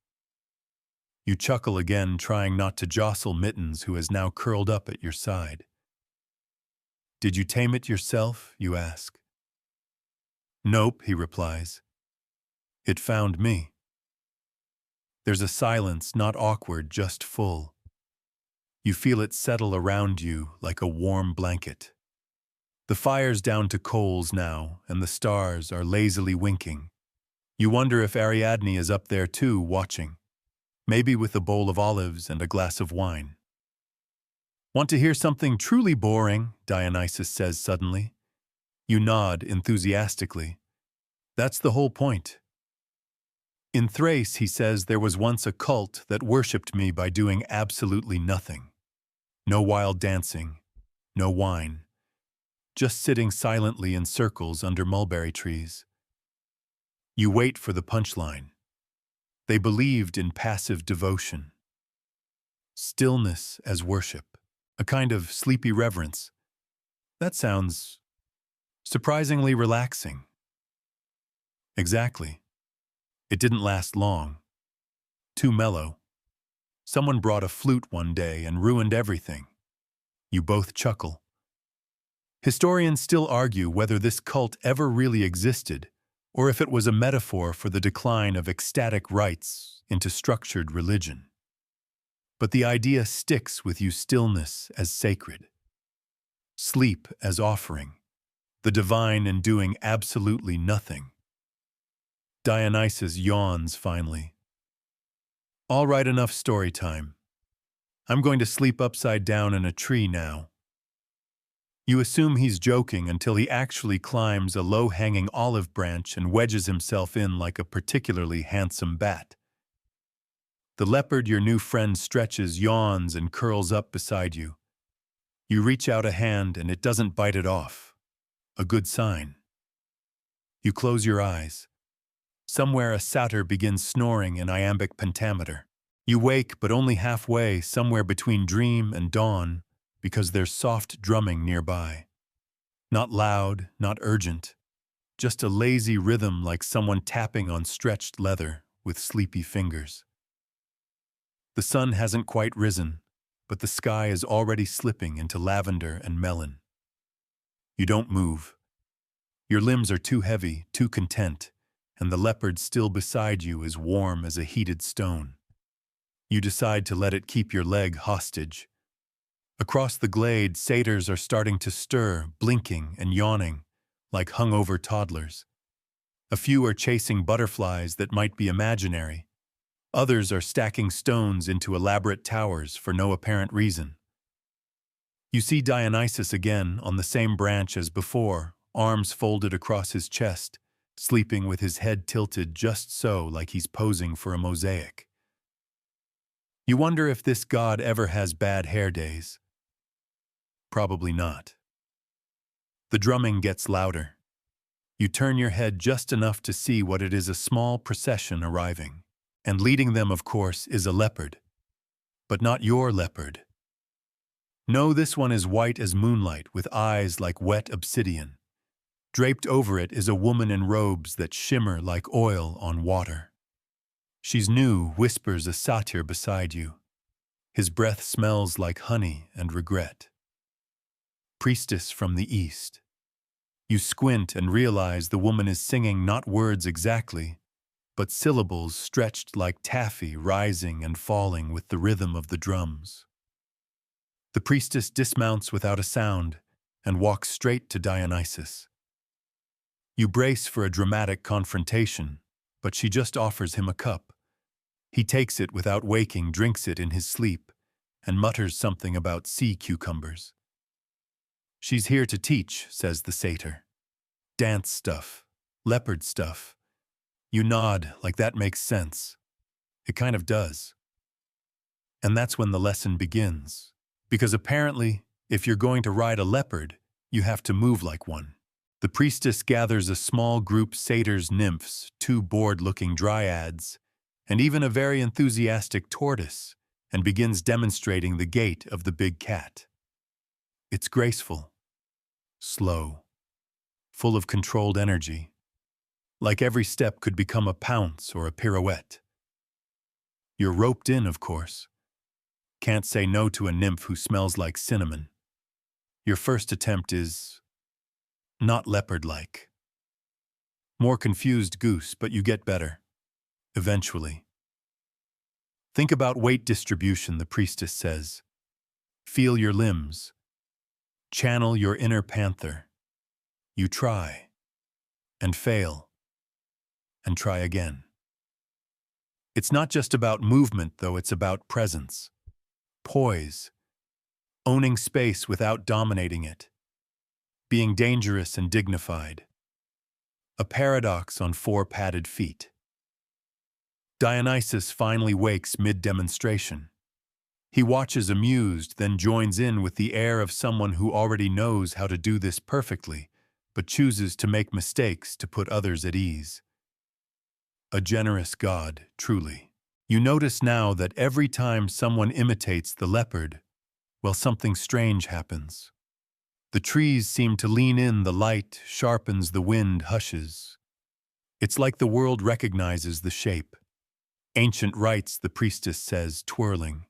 You chuckle again, trying not to jostle Mittens, who is now curled up at your side. Did you tame it yourself? You ask. Nope, he replies. It found me. There's a silence, not awkward, just full. You feel it settle around you like a warm blanket. The fire's down to coals now, and the stars are lazily winking. You wonder if Ariadne is up there too, watching. Maybe with a bowl of olives and a glass of wine. Want to hear something truly boring? Dionysus says suddenly. You nod enthusiastically. That's the whole point. In Thrace, he says, there was once a cult that worshipped me by doing absolutely nothing. No wild dancing, no wine. Just sitting silently in circles under mulberry trees. You wait for the punchline. They believed in passive devotion. Stillness as worship, a kind of sleepy reverence. That sounds surprisingly relaxing. Exactly. It didn't last long. Too mellow. Someone brought a flute one day and ruined everything. You both chuckle. Historians still argue whether this cult ever really existed, or if it was a metaphor for the decline of ecstatic rites into structured religion. But the idea sticks with you: stillness as sacred, sleep as offering, the divine in doing absolutely nothing. Dionysus yawns finally. All right, enough story time. I'm going to sleep upside down in a tree now. You assume he's joking until he actually climbs a low-hanging olive branch and wedges himself in like a particularly handsome bat. The leopard your new friend stretches, yawns, and curls up beside you. You reach out a hand and it doesn't bite it off. A good sign. You close your eyes. Somewhere a satyr begins snoring in iambic pentameter. You wake, but only halfway, somewhere between dream and dawn, because there's soft drumming nearby. Not loud, not urgent, just a lazy rhythm like someone tapping on stretched leather with sleepy fingers. The sun hasn't quite risen, but the sky is already slipping into lavender and melon. You don't move. Your limbs are too heavy, too content, and the leopard still beside you is warm as a heated stone. You decide to let it keep your leg hostage. Across the glade, satyrs are starting to stir, blinking and yawning, like hungover toddlers. A few are chasing butterflies that might be imaginary. Others are stacking stones into elaborate towers for no apparent reason. You see Dionysus again on the same branch as before, arms folded across his chest, sleeping with his head tilted just so, like he's posing for a mosaic. You wonder if this god ever has bad hair days. Probably not. The drumming gets louder. You turn your head just enough to see what it is: a small procession arriving. And leading them, of course, is a leopard. But not your leopard. No, this one is white as moonlight, with eyes like wet obsidian. Draped over it is a woman in robes that shimmer like oil on water. She's new, whispers a satyr beside you. His breath smells like honey and regret. Priestess from the east. You squint and realize the woman is singing not words exactly, but syllables stretched like taffy, rising and falling with the rhythm of the drums. The priestess dismounts without a sound and walks straight to Dionysus. You brace for a dramatic confrontation, but she just offers him a cup. He takes it without waking, drinks it in his sleep, and mutters something about sea cucumbers. She's here to teach, says the satyr. Dance stuff, leopard stuff. You nod like that makes sense. It kind of does. And that's when the lesson begins. Because apparently, if you're going to ride a leopard, you have to move like one. The priestess gathers a small group: satyrs, nymphs, 2 bored-looking dryads, and even a very enthusiastic tortoise, and begins demonstrating the gait of the big cat. It's graceful, slow, full of controlled energy. Like every step could become a pounce or a pirouette. You're roped in, of course. Can't say no to a nymph who smells like cinnamon. Your first attempt is not leopard-like. More confused goose, but you get better. Eventually. Think about weight distribution, the priestess says. Feel your limbs. Channel your inner panther. You try. And fail. And try again. It's not just about movement, though, it's about presence. Poise. Owning space without dominating it. Being dangerous and dignified. A paradox on 4 padded feet. Dionysus finally wakes mid-demonstration. He watches amused, then joins in with the air of someone who already knows how to do this perfectly, but chooses to make mistakes to put others at ease. A generous god, truly. You notice now that every time someone imitates the leopard, well, something strange happens. The trees seem to lean in, the light sharpens, the wind hushes. It's like the world recognizes the shape. Ancient rites, the priestess says, twirling.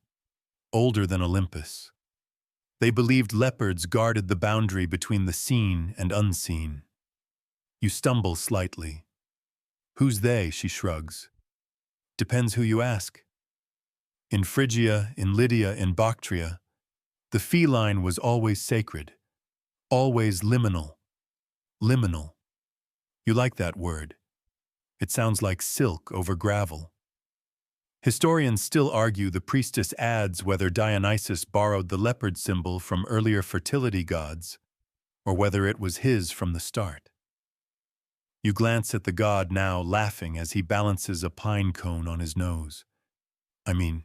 Older than Olympus. They believed leopards guarded the boundary between the seen and unseen. You stumble slightly. Who's they? She shrugs. Depends who you ask. In Phrygia, in Lydia, in Bactria, the feline was always sacred. Always liminal. Liminal. You like that word. It sounds like silk over gravel. Historians still argue the priestess adds whether Dionysus borrowed the leopard symbol from earlier fertility gods, or whether it was his from the start. You glance at the god now, laughing as he balances a pine cone on his nose. I mean,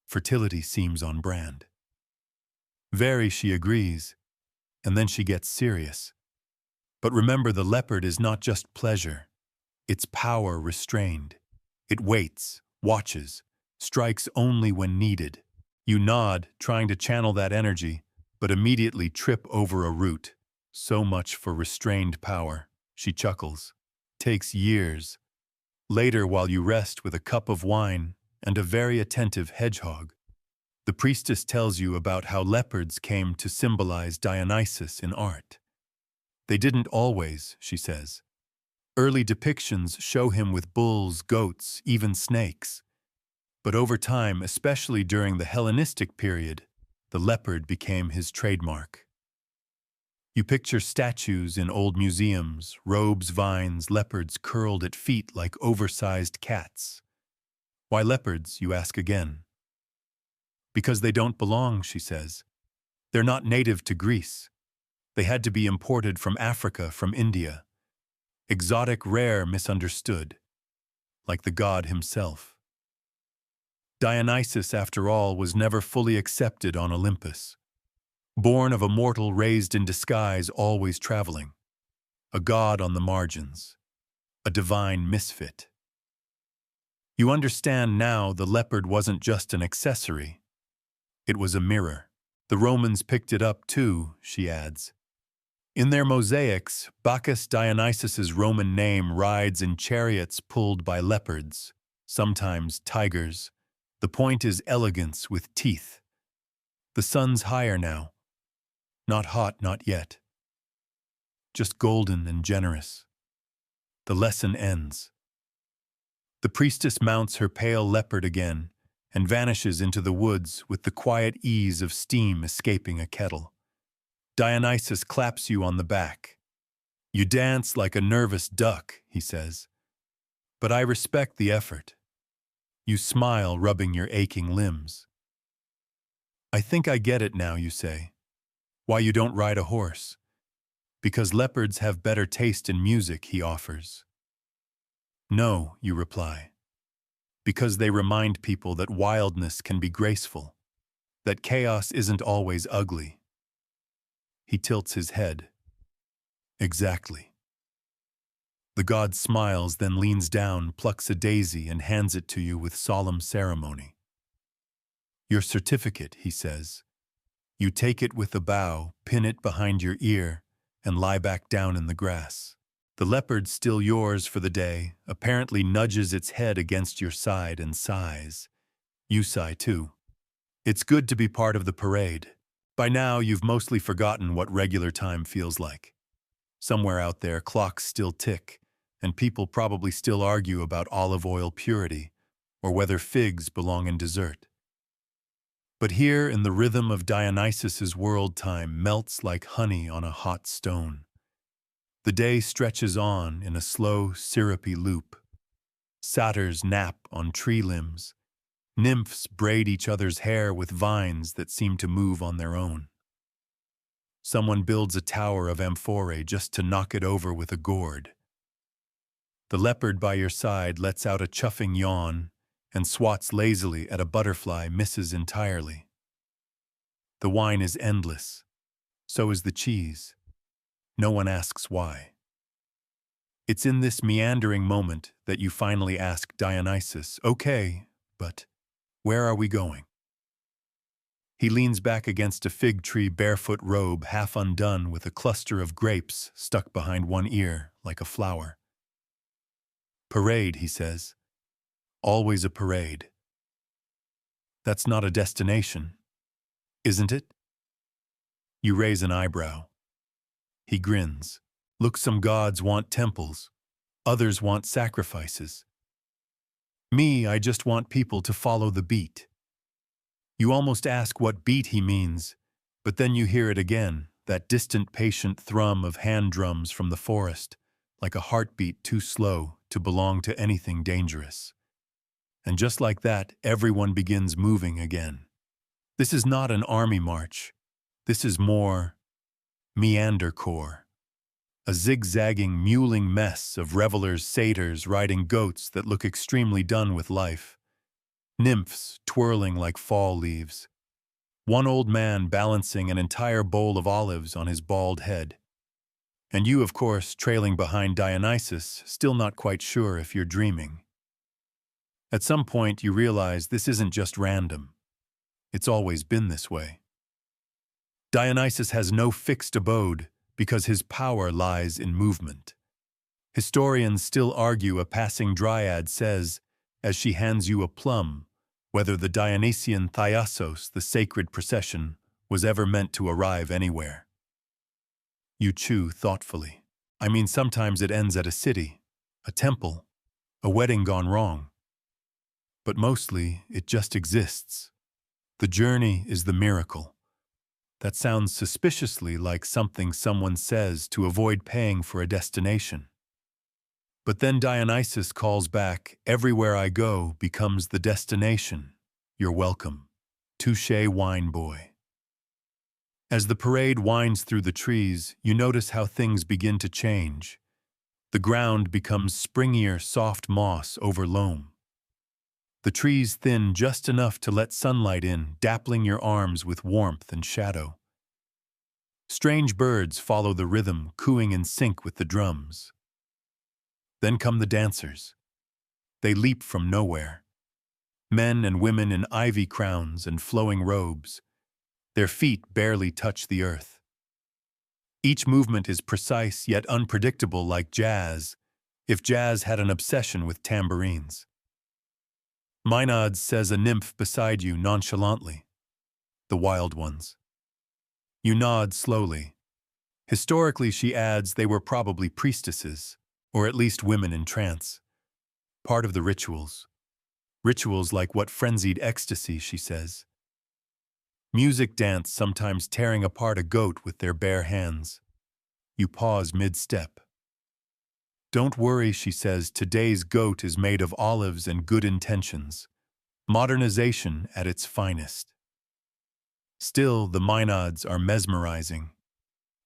fertility seems on brand. Very, she agrees, and then she gets serious. But remember, the leopard is not just pleasure. It's power restrained. It waits, watches, strikes only when needed. You nod, trying to channel that energy, but immediately trip over a root. So much for restrained power. She chuckles. Takes years. Later, while you rest with a cup of wine and a very attentive hedgehog, the priestess tells you about how leopards came to symbolize Dionysus in art. They didn't always, she says. Early depictions show him with bulls, goats, even snakes. But over time, especially during the Hellenistic period, the leopard became his trademark. You picture statues in old museums, robes, vines, leopards curled at feet like oversized cats. Why leopards, you ask again? Because they don't belong, she says. They're not native to Greece. They had to be imported from Africa, from India. Exotic, rare, misunderstood. Like the god himself. Dionysus, after all, was never fully accepted on Olympus. Born of a mortal raised in disguise, always traveling. A god on the margins. A divine misfit. You understand now the leopard wasn't just an accessory. It was a mirror. The Romans picked it up too, she adds. In their mosaics, Bacchus Dionysus's Roman name rides in chariots pulled by leopards, sometimes tigers. The point is elegance with teeth. The sun's higher now. Not hot, not yet. Just golden and generous. The lesson ends. The priestess mounts her pale leopard again and vanishes into the woods with the quiet ease of steam escaping a kettle. Dionysus claps you on the back. You dance like a nervous duck, he says. But I respect the effort. You smile, rubbing your aching limbs. I think I get it now, you say. Why you don't ride a horse. Because leopards have better taste in music, he offers. No, you reply. Because they remind people that wildness can be graceful, that chaos isn't always ugly. He tilts his head. Exactly. The god smiles, then leans down, plucks a daisy, and hands it to you with solemn ceremony. Your certificate, he says. You take it with a bow, pin it behind your ear, and lie back down in the grass. The leopard, still yours for the day, apparently nudges its head against your side and sighs. You sigh too. It's good to be part of the parade. By now, you've mostly forgotten what regular time feels like. Somewhere out there, clocks still tick, and people probably still argue about olive oil purity, or whether figs belong in dessert. But here, in the rhythm of Dionysus's world, time melts like honey on a hot stone. The day stretches on in a slow, syrupy loop. Satyrs nap on tree limbs. Nymphs braid each other's hair with vines that seem to move on their own. Someone builds a tower of amphorae just to knock it over with a gourd. The leopard by your side lets out a chuffing yawn and swats lazily at a butterfly, misses entirely. The wine is endless. So is the cheese. No one asks why. It's in this meandering moment that you finally ask Dionysus, okay, but where are we going? He leans back against a fig tree, barefoot robe half undone with a cluster of grapes stuck behind one ear like a flower. Parade, he says. Always a parade. That's not a destination, isn't it? You raise an eyebrow. He grins. Look, some gods want temples. Others want sacrifices. Me, I just want people to follow the beat. You almost ask what beat he means, but then you hear it again, that distant patient thrum of hand drums from the forest, like a heartbeat too slow to belong to anything dangerous. And just like that, everyone begins moving again. This is not an army march. This is more meandercore. A zigzagging, mewling mess of revelers, satyrs riding goats that look extremely done with life. Nymphs twirling like fall leaves. One old man balancing an entire bowl of olives on his bald head. And you, of course, trailing behind Dionysus, still not quite sure if you're dreaming. At some point, you realize this isn't just random. It's always been this way. Dionysus has no fixed abode because his power lies in movement. Historians still argue a passing dryad says, as she hands you a plum, whether the Dionysian Dionysus, the sacred procession, was ever meant to arrive anywhere. You chew thoughtfully. I mean, sometimes it ends at a city, a temple, a wedding gone wrong. But mostly, it just exists. The journey is the miracle. That sounds suspiciously like something someone says to avoid paying for a destination. But then Dionysus calls back, everywhere I go becomes the destination. You're welcome. Touché, wine boy. As the parade winds through the trees, you notice how things begin to change. The ground becomes springier, soft moss over loam. The trees thin just enough to let sunlight in, dappling your arms with warmth and shadow. Strange birds follow the rhythm, cooing in sync with the drums. Then come the dancers. They leap from nowhere. Men and women in ivy crowns and flowing robes. Their feet barely touch the earth. Each movement is precise yet unpredictable, like jazz, if jazz had an obsession with tambourines. Maenad says a nymph beside you nonchalantly. The wild ones. You nod slowly. Historically, she adds, they were probably priestesses, or at least women in trance. Part of the rituals. Rituals like what frenzied ecstasy, she says. Music dance, sometimes tearing apart a goat with their bare hands. You pause mid-step. Don't worry, she says, today's goat is made of olives and good intentions. Modernization at its finest. Still, the Maenads are mesmerizing.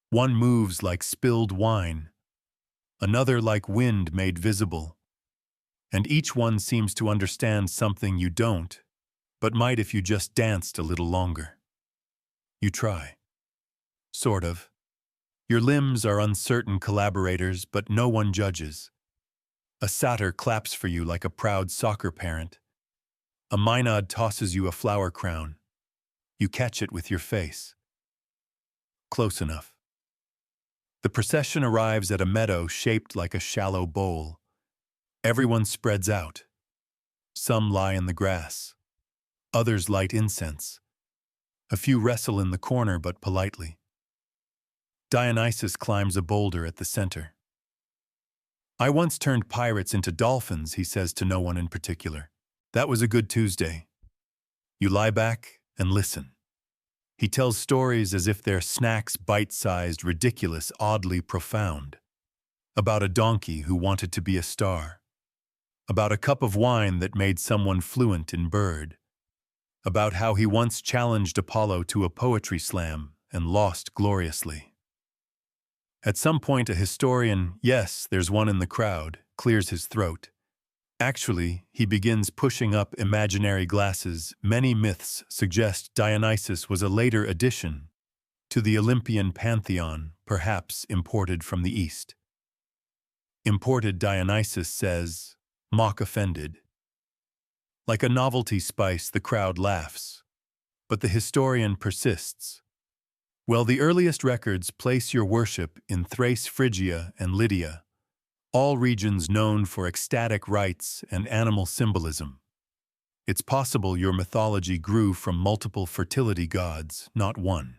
One moves like spilled wine, another like wind made visible. And each one seems to understand something you don't, but might if you just danced a little longer. You try. Sort of. Your limbs are uncertain collaborators, but no one judges. A satyr claps for you like a proud soccer parent. A Maenad tosses you a flower crown. You catch it with your face. Close enough. The procession arrives at a meadow shaped like a shallow bowl. Everyone spreads out. Some lie in the grass. Others light incense. A few wrestle in the corner, but politely. Dionysus climbs a boulder at the center. I once turned pirates into dolphins, he says to no one in particular. That was a good Tuesday. You lie back and listen. He tells stories as if they're snacks, bite-sized, ridiculous, oddly profound. About a donkey who wanted to be a star. About a cup of wine that made someone fluent in bird. About how he once challenged Apollo to a poetry slam and lost gloriously. At some point, a historian, yes, there's one in the crowd, clears his throat. Actually, he begins pushing up imaginary glasses. Many myths suggest Dionysus was a later addition to the Olympian pantheon, perhaps imported from the East. Imported, Dionysus says, mock offended. Like a novelty spice, the crowd laughs. But the historian persists. Well, the earliest records place your worship in Thrace, Phrygia, and Lydia, all regions known for ecstatic rites and animal symbolism. It's possible your mythology grew from multiple fertility gods, not one.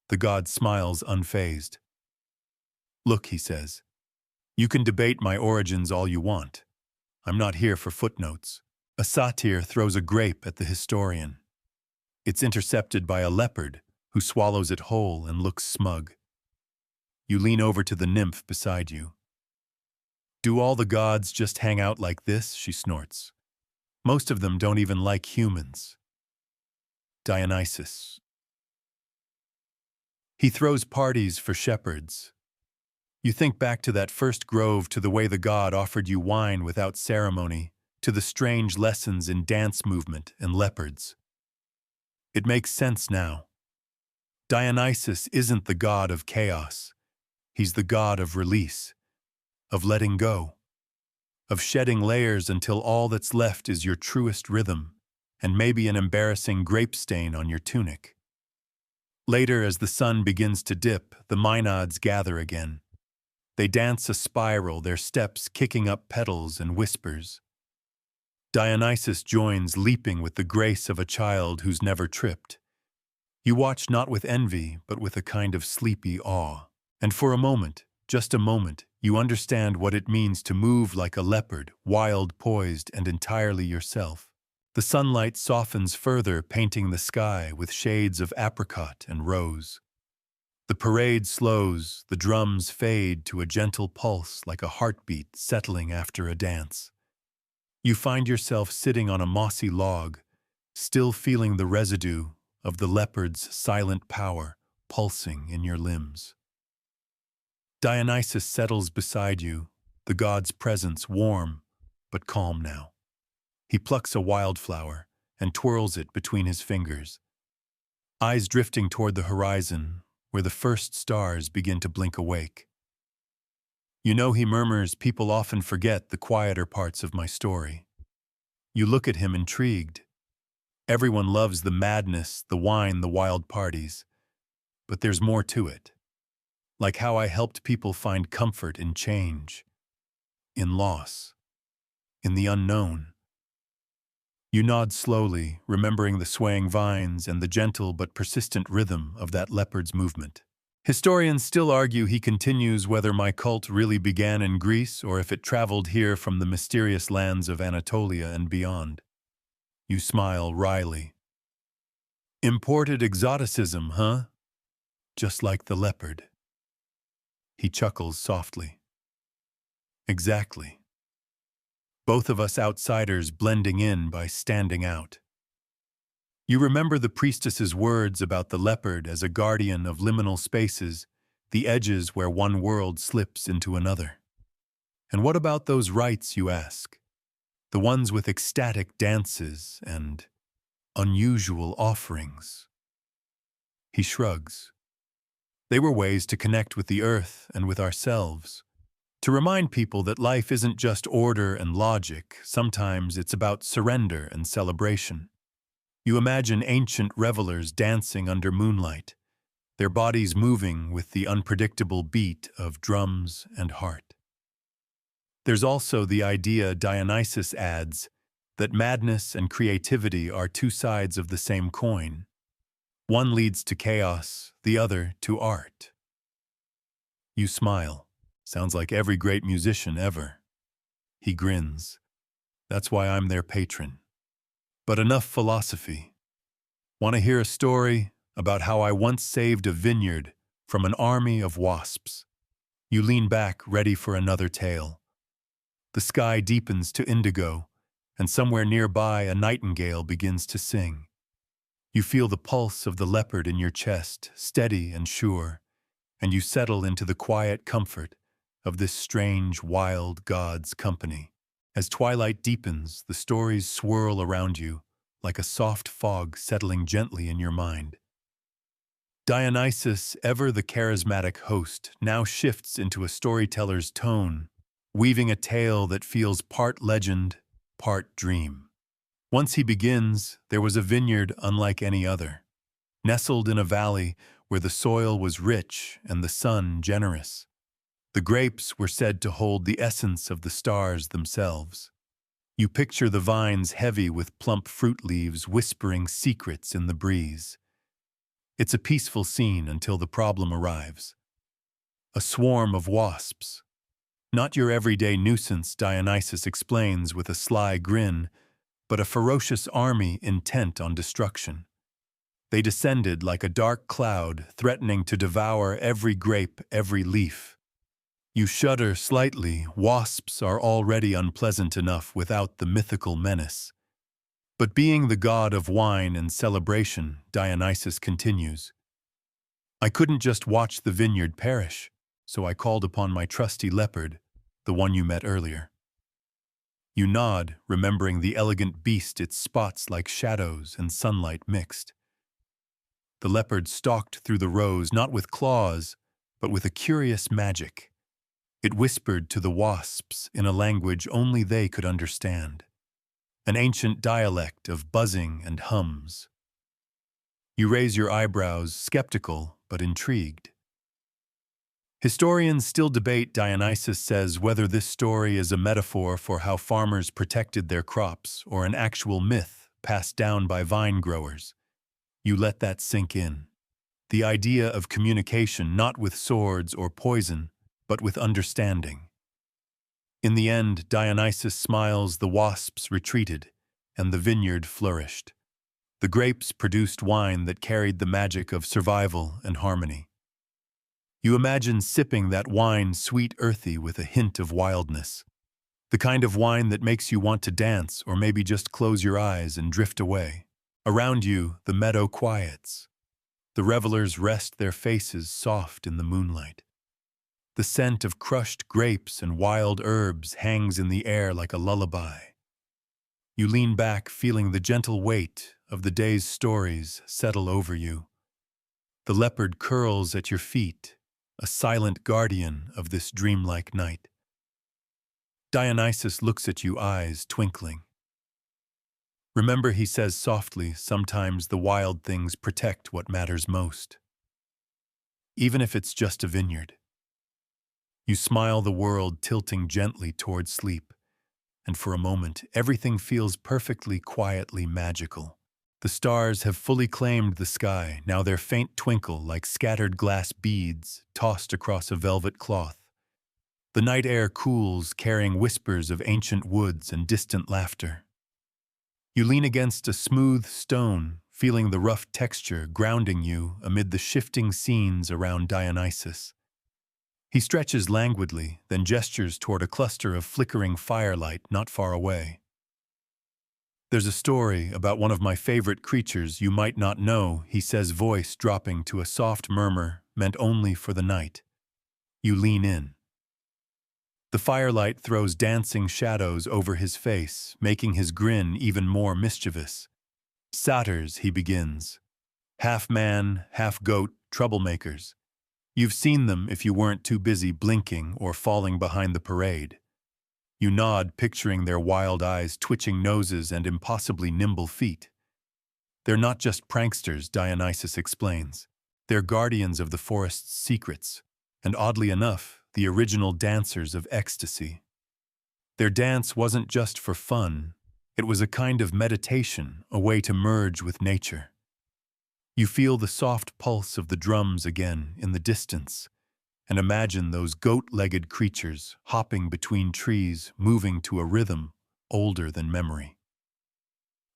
The god smiles unfazed. Look, he says, you can debate my origins all you want. I'm not here for footnotes. A satyr throws a grape at the historian. It's intercepted by a leopard, who swallows it whole and looks smug. You lean over to the nymph beside you. Do all the gods just hang out like this? She snorts. Most of them don't even like humans. Dionysus. He throws parties for shepherds. You think back to that first grove, to the way the god offered you wine without ceremony, to the strange lessons in dance movement and leopards. It makes sense now. Dionysus isn't the god of chaos. He's the god of release, of letting go, of shedding layers until all that's left is your truest rhythm, and maybe an embarrassing grape stain on your tunic. Later, as the sun begins to dip, the Maenads gather again. They dance a spiral, their steps kicking up petals and whispers. Dionysus joins, leaping with the grace of a child who's never tripped. You watch not with envy, but with a kind of sleepy awe. And for a moment, just a moment, you understand what it means to move like a leopard, wild, poised, and entirely yourself. The sunlight softens further, painting the sky with shades of apricot and rose. The parade slows, the drums fade to a gentle pulse like a heartbeat settling after a dance. You find yourself sitting on a mossy log, still feeling the residue of the leopard's silent power pulsing in your limbs. Dionysus settles beside you, the god's presence warm but calm now. He plucks a wildflower and twirls it between his fingers, eyes drifting toward the horizon where the first stars begin to blink awake. You know, he murmurs, people often forget the quieter parts of my story. You look at him intrigued. Everyone loves the madness, the wine, the wild parties. But there's more to it. Like how I helped people find comfort in change, in loss, in the unknown. You nod slowly, remembering the swaying vines and the gentle but persistent rhythm of that leopard's movement. Historians still argue, he continues, whether my cult really began in Greece or if it traveled here from the mysterious lands of Anatolia and beyond. You smile wryly. Imported exoticism, huh? Just like the leopard. He chuckles softly. Exactly. Both of us outsiders blending in by standing out. You remember the priestess's words about the leopard as a guardian of liminal spaces, the edges where one world slips into another. And what about those rites, you ask? The ones with ecstatic dances and unusual offerings. He shrugs. They were ways to connect with the earth and with ourselves. To remind people that life isn't just order and logic, sometimes it's about surrender and celebration. You imagine ancient revelers dancing under moonlight, their bodies moving with the unpredictable beat of drums and heart. There's also the idea Dionysus adds that madness and creativity are two sides of the same coin. One leads to chaos, the other to art. You smile. Sounds like every great musician ever. He grins. That's why I'm their patron. But enough philosophy. Want to hear a story about how I once saved a vineyard from an army of wasps? You lean back, ready for another tale. The sky deepens to indigo, and somewhere nearby a nightingale begins to sing. You feel the pulse of the leopard in your chest, steady and sure, and you settle into the quiet comfort of this strange, wild god's company. As twilight deepens, the stories swirl around you like a soft fog settling gently in your mind. Dionysus, ever the charismatic host, now shifts into a storyteller's tone, weaving a tale that feels part legend, part dream. Once he begins, there was a vineyard unlike any other, nestled in a valley where the soil was rich and the sun generous. The grapes were said to hold the essence of the stars themselves. You picture the vines heavy with plump fruit leaves whispering secrets in the breeze. It's a peaceful scene until the problem arrives. A swarm of wasps. Not your everyday nuisance, Dionysus explains with a sly grin, but a ferocious army intent on destruction. They descended like a dark cloud, threatening to devour every grape, every leaf. You shudder slightly. Wasps are already unpleasant enough without the mythical menace. But being the god of wine and celebration, Dionysus continues, I couldn't just watch the vineyard perish, so I called upon my trusty leopard, the one you met earlier. You nod, remembering the elegant beast, its spots like shadows and sunlight mixed. The leopard stalked through the rows, not with claws, but with a curious magic. It whispered to the wasps in a language only they could understand, an ancient dialect of buzzing and hums. You raise your eyebrows, skeptical but intrigued. Historians still debate, Dionysus says, whether this story is a metaphor for how farmers protected their crops or an actual myth passed down by vine growers. You let that sink in. The idea of communication not with swords or poison, but with understanding. In the end, Dionysus smiles, the wasps retreated, and the vineyard flourished. The grapes produced wine that carried the magic of survival and harmony. You imagine sipping that wine, sweet, earthy, with a hint of wildness. The kind of wine that makes you want to dance or maybe just close your eyes and drift away. Around you, the meadow quiets. The revelers rest their faces soft in the moonlight. The scent of crushed grapes and wild herbs hangs in the air like a lullaby. You lean back, feeling the gentle weight of the day's stories settle over you. The leopard curls at your feet, a silent guardian of this dreamlike night. Dionysus looks at you, eyes twinkling. Remember, he says softly, sometimes the wild things protect what matters most. Even if it's just a vineyard. You smile, the world tilting gently toward sleep, and for a moment, everything feels perfectly, quietly magical. The stars have fully claimed the sky, now their faint twinkle like scattered glass beads tossed across a velvet cloth. The night air cools, carrying whispers of ancient woods and distant laughter. You lean against a smooth stone, feeling the rough texture grounding you amid the shifting scenes around Dionysus. He stretches languidly, then gestures toward a cluster of flickering firelight not far away. There's a story about one of my favorite creatures you might not know, he says, voice dropping to a soft murmur meant only for the night. You lean in. The firelight throws dancing shadows over his face, making his grin even more mischievous. Satyrs, he begins. Half man, half goat, troublemakers. You've seen them if you weren't too busy blinking or falling behind the parade. You nod, picturing their wild eyes, twitching noses, and impossibly nimble feet. They're not just pranksters, Dionysus explains. They're guardians of the forest's secrets, and oddly enough, the original dancers of ecstasy. Their dance wasn't just for fun, it was a kind of meditation, a way to merge with nature. You feel the soft pulse of the drums again in the distance, and imagine those goat-legged creatures hopping between trees, moving to a rhythm older than memory.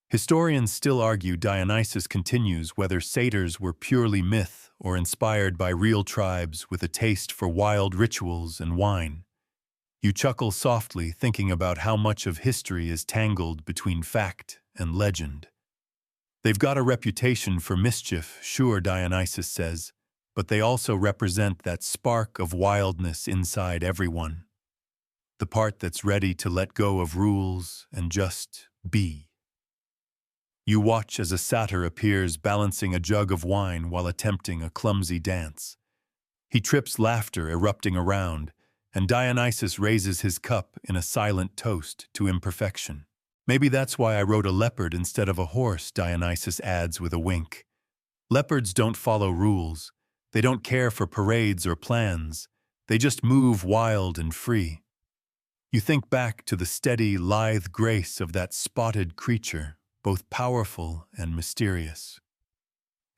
Historians still argue, Dionysus continues, whether satyrs were purely myth or inspired by real tribes with a taste for wild rituals and wine. You chuckle softly, thinking about how much of history is tangled between fact and legend. They've got a reputation for mischief, sure, Dionysus says, but they also represent that spark of wildness inside everyone. The part that's ready to let go of rules and just be. You watch as a satyr appears, balancing a jug of wine while attempting a clumsy dance. He trips, laughter erupting around, and Dionysus raises his cup in a silent toast to imperfection. Maybe that's why I rode a leopard instead of a horse, Dionysus adds with a wink. Leopards don't follow rules. They don't care for parades or plans. They just move wild and free. You think back to the steady, lithe grace of that spotted creature, both powerful and mysterious.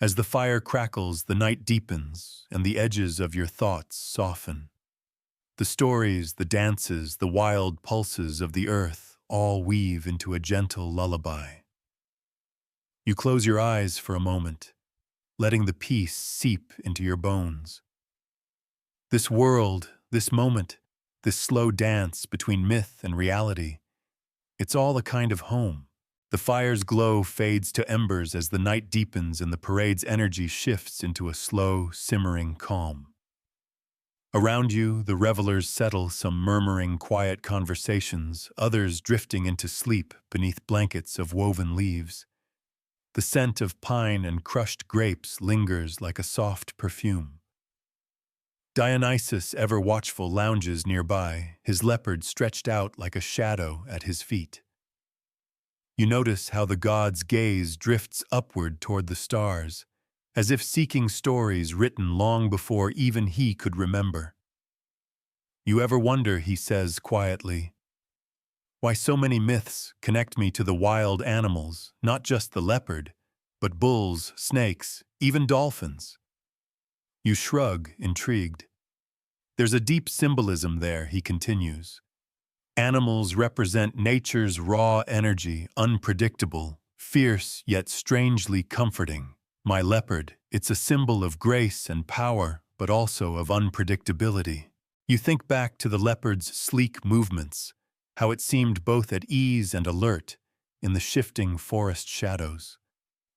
As the fire crackles, the night deepens, and the edges of your thoughts soften. The stories, the dances, the wild pulses of the earth all weave into a gentle lullaby. You close your eyes for a moment, letting the peace seep into your bones. This world, this moment, this slow dance between myth and reality, it's all a kind of home. The fire's glow fades to embers as the night deepens and the parade's energy shifts into a slow, simmering calm. Around you, the revelers settle, some murmuring quiet conversations, others drifting into sleep beneath blankets of woven leaves. The scent of pine and crushed grapes lingers like a soft perfume. Dionysus, ever watchful, lounges nearby, his leopard stretched out like a shadow at his feet. You notice how the god's gaze drifts upward toward the stars, as if seeking stories written long before even he could remember. You ever wonder, he says quietly, why so many myths connect me to the wild animals, not just the leopard, but bulls, snakes, even dolphins? You shrug, intrigued. There's a deep symbolism there, he continues. Animals represent nature's raw energy, unpredictable, fierce yet strangely comforting. My leopard, it's a symbol of grace and power, but also of unpredictability. You think back to the leopard's sleek movements, how it seemed both at ease and alert in the shifting forest shadows.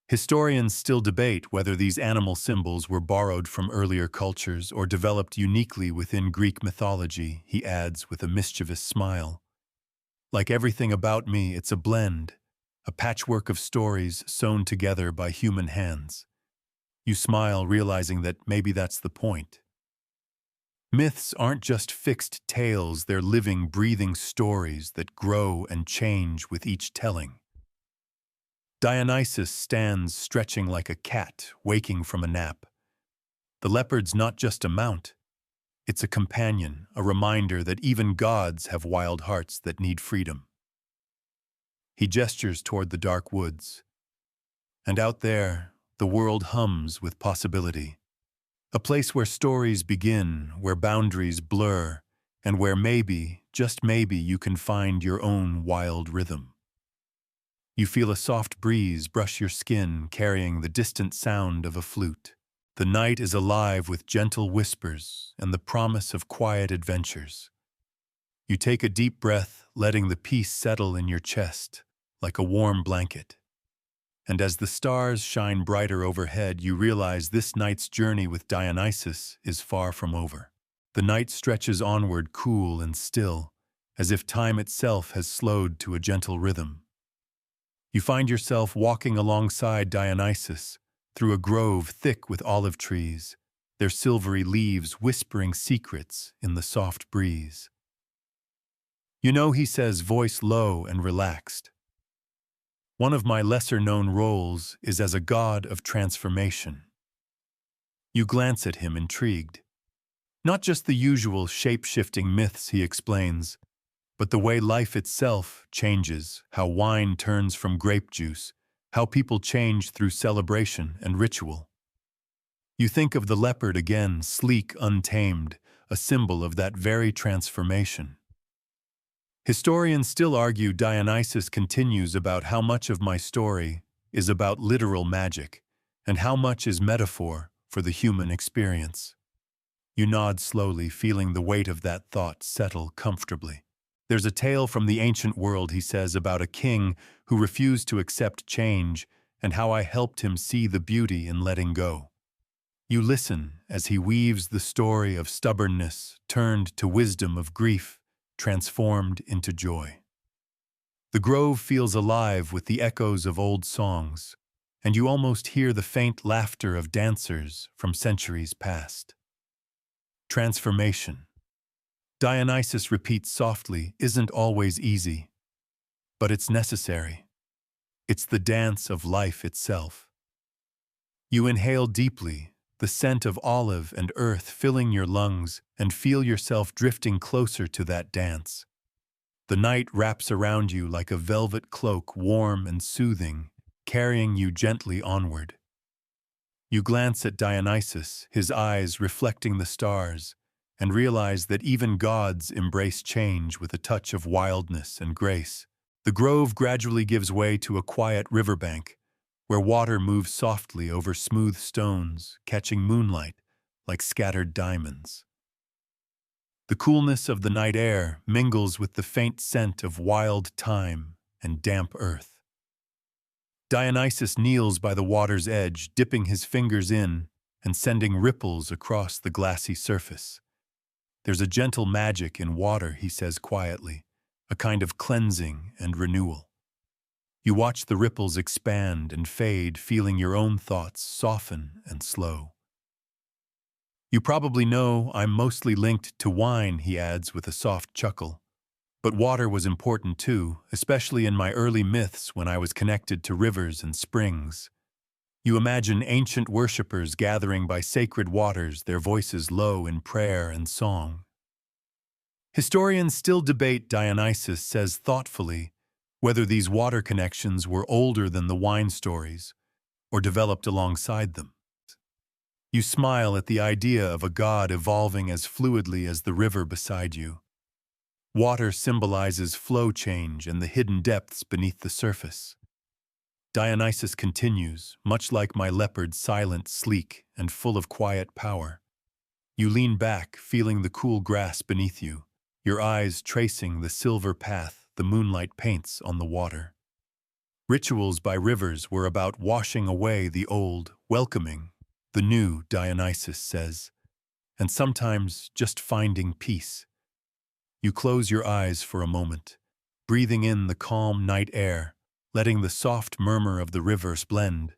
Historians still debate whether these animal symbols were borrowed from earlier cultures or developed uniquely within Greek mythology, he adds with a mischievous smile. Like everything about me, it's a blend, a patchwork of stories sewn together by human hands. You smile, realizing that maybe that's the point. Myths aren't just fixed tales, they're living, breathing stories that grow and change with each telling. Dionysus stands stretching like a cat waking from a nap. The leopard's not just a mount. It's a companion, a reminder that even gods have wild hearts that need freedom. He gestures toward the dark woods. And out there, the world hums with possibility. A place where stories begin, where boundaries blur, and where maybe, just maybe, you can find your own wild rhythm. You feel a soft breeze brush your skin, carrying the distant sound of a flute. The night is alive with gentle whispers and the promise of quiet adventures. You take a deep breath, letting the peace settle in your chest, like a warm blanket. And as the stars shine brighter overhead, you realize this night's journey with Dionysus is far from over. The night stretches onward, cool and still, as if time itself has slowed to a gentle rhythm. You find yourself walking alongside Dionysus through a grove thick with olive trees, their silvery leaves whispering secrets in the soft breeze. You know, he says, voice low and relaxed. One of my lesser-known roles is as a god of transformation. You glance at him, intrigued. Not just the usual shape-shifting myths, he explains, but the way life itself changes, how wine turns from grape juice, how people change through celebration and ritual. You think of the leopard again, sleek, untamed, a symbol of that very transformation. Historians still argue Dionysus continues about how much of my story is about literal magic and how much is metaphor for the human experience. You nod slowly, feeling the weight of that thought settle comfortably. There's a tale from the ancient world, he says, about a king who refused to accept change and how I helped him see the beauty in letting go. You listen as he weaves the story of stubbornness turned to wisdom, of grief transformed into joy. The grove feels alive with the echoes of old songs, and you almost hear the faint laughter of dancers from centuries past. Transformation, Dionysus repeats softly, isn't always easy, but it's necessary. It's the dance of life itself. You inhale deeply, the scent of olive and earth filling your lungs, and feel yourself drifting closer to that dance. The night wraps around you like a velvet cloak, warm and soothing, carrying you gently onward. You glance at Dionysus, his eyes reflecting the stars, and realize that even gods embrace change with a touch of wildness and grace. The grove gradually gives way to a quiet riverbank, where water moves softly over smooth stones, catching moonlight like scattered diamonds. The coolness of the night air mingles with the faint scent of wild thyme and damp earth. Dionysus kneels by the water's edge, dipping his fingers in and sending ripples across the glassy surface. There's a gentle magic in water, he says quietly, a kind of cleansing and renewal. You watch the ripples expand and fade, feeling your own thoughts soften and slow. You probably know I'm mostly linked to wine, he adds with a soft chuckle. But water was important too, especially in my early myths when I was connected to rivers and springs. You imagine ancient worshippers gathering by sacred waters, their voices low in prayer and song. Historians still debate, Dionysus says thoughtfully, whether these water connections were older than the wine stories or developed alongside them. You smile at the idea of a god evolving as fluidly as the river beside you. Water symbolizes flow change and the hidden depths beneath the surface. Dionysus continues, much like my leopard, silent, sleek, and full of quiet power. You lean back, feeling the cool grass beneath you, your eyes tracing the silver path the moonlight paints on the water. Rituals by rivers were about washing away the old, welcoming the new, Dionysus says, and sometimes just finding peace. You close your eyes for a moment, breathing in the calm night air, letting the soft murmur of the river blend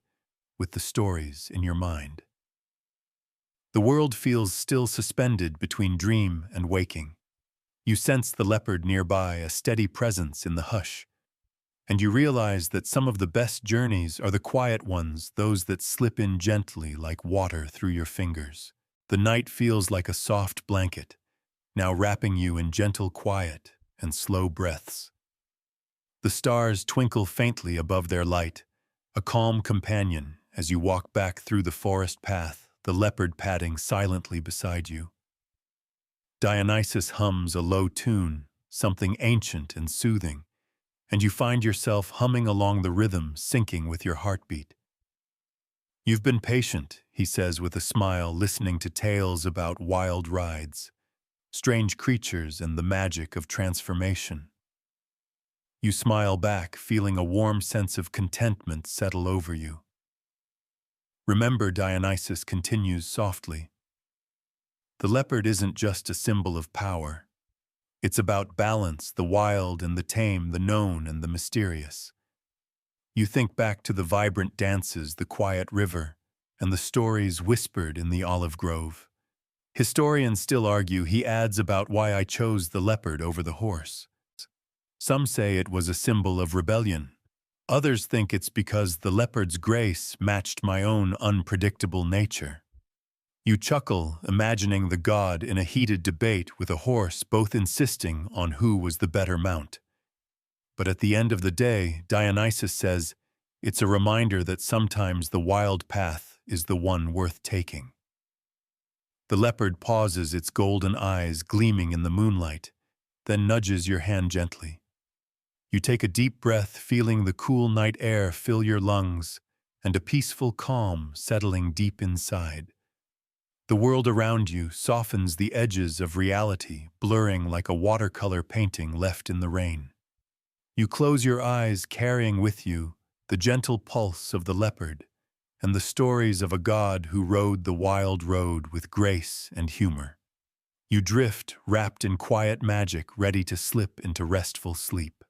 with the stories in your mind. The world feels still suspended between dream and waking. You sense the leopard nearby, a steady presence in the hush, and you realize that some of the best journeys are the quiet ones, those that slip in gently like water through your fingers. The night feels like a soft blanket, now wrapping you in gentle quiet and slow breaths. The stars twinkle faintly above their light, a calm companion as you walk back through the forest path, the leopard padding silently beside you. Dionysus hums a low tune, something ancient and soothing, and you find yourself humming along the rhythm, syncing with your heartbeat. You've been patient, he says with a smile, listening to tales about wild rides, strange creatures, and the magic of transformation. You smile back, feeling a warm sense of contentment settle over you. Remember, Dionysus continues softly, the leopard isn't just a symbol of power. It's about balance, the wild and the tame, the known and the mysterious. You think back to the vibrant dances, the quiet river, and the stories whispered in the olive grove. Historians still argue, he adds, about why I chose the leopard over the horse. Some say it was a symbol of rebellion. Others think it's because the leopard's grace matched my own unpredictable nature. You chuckle, imagining the god in a heated debate with a horse, both insisting on who was the better mount. But at the end of the day, Dionysus says, it's a reminder that sometimes the wild path is the one worth taking. The leopard pauses, its golden eyes gleaming in the moonlight, then nudges your hand gently. You take a deep breath, feeling the cool night air fill your lungs and a peaceful calm settling deep inside. The world around you softens, the edges of reality blurring like a watercolor painting left in the rain. You close your eyes, carrying with you the gentle pulse of the leopard and the stories of a god who rode the wild road with grace and humor. You drift, wrapped in quiet magic, ready to slip into restful sleep.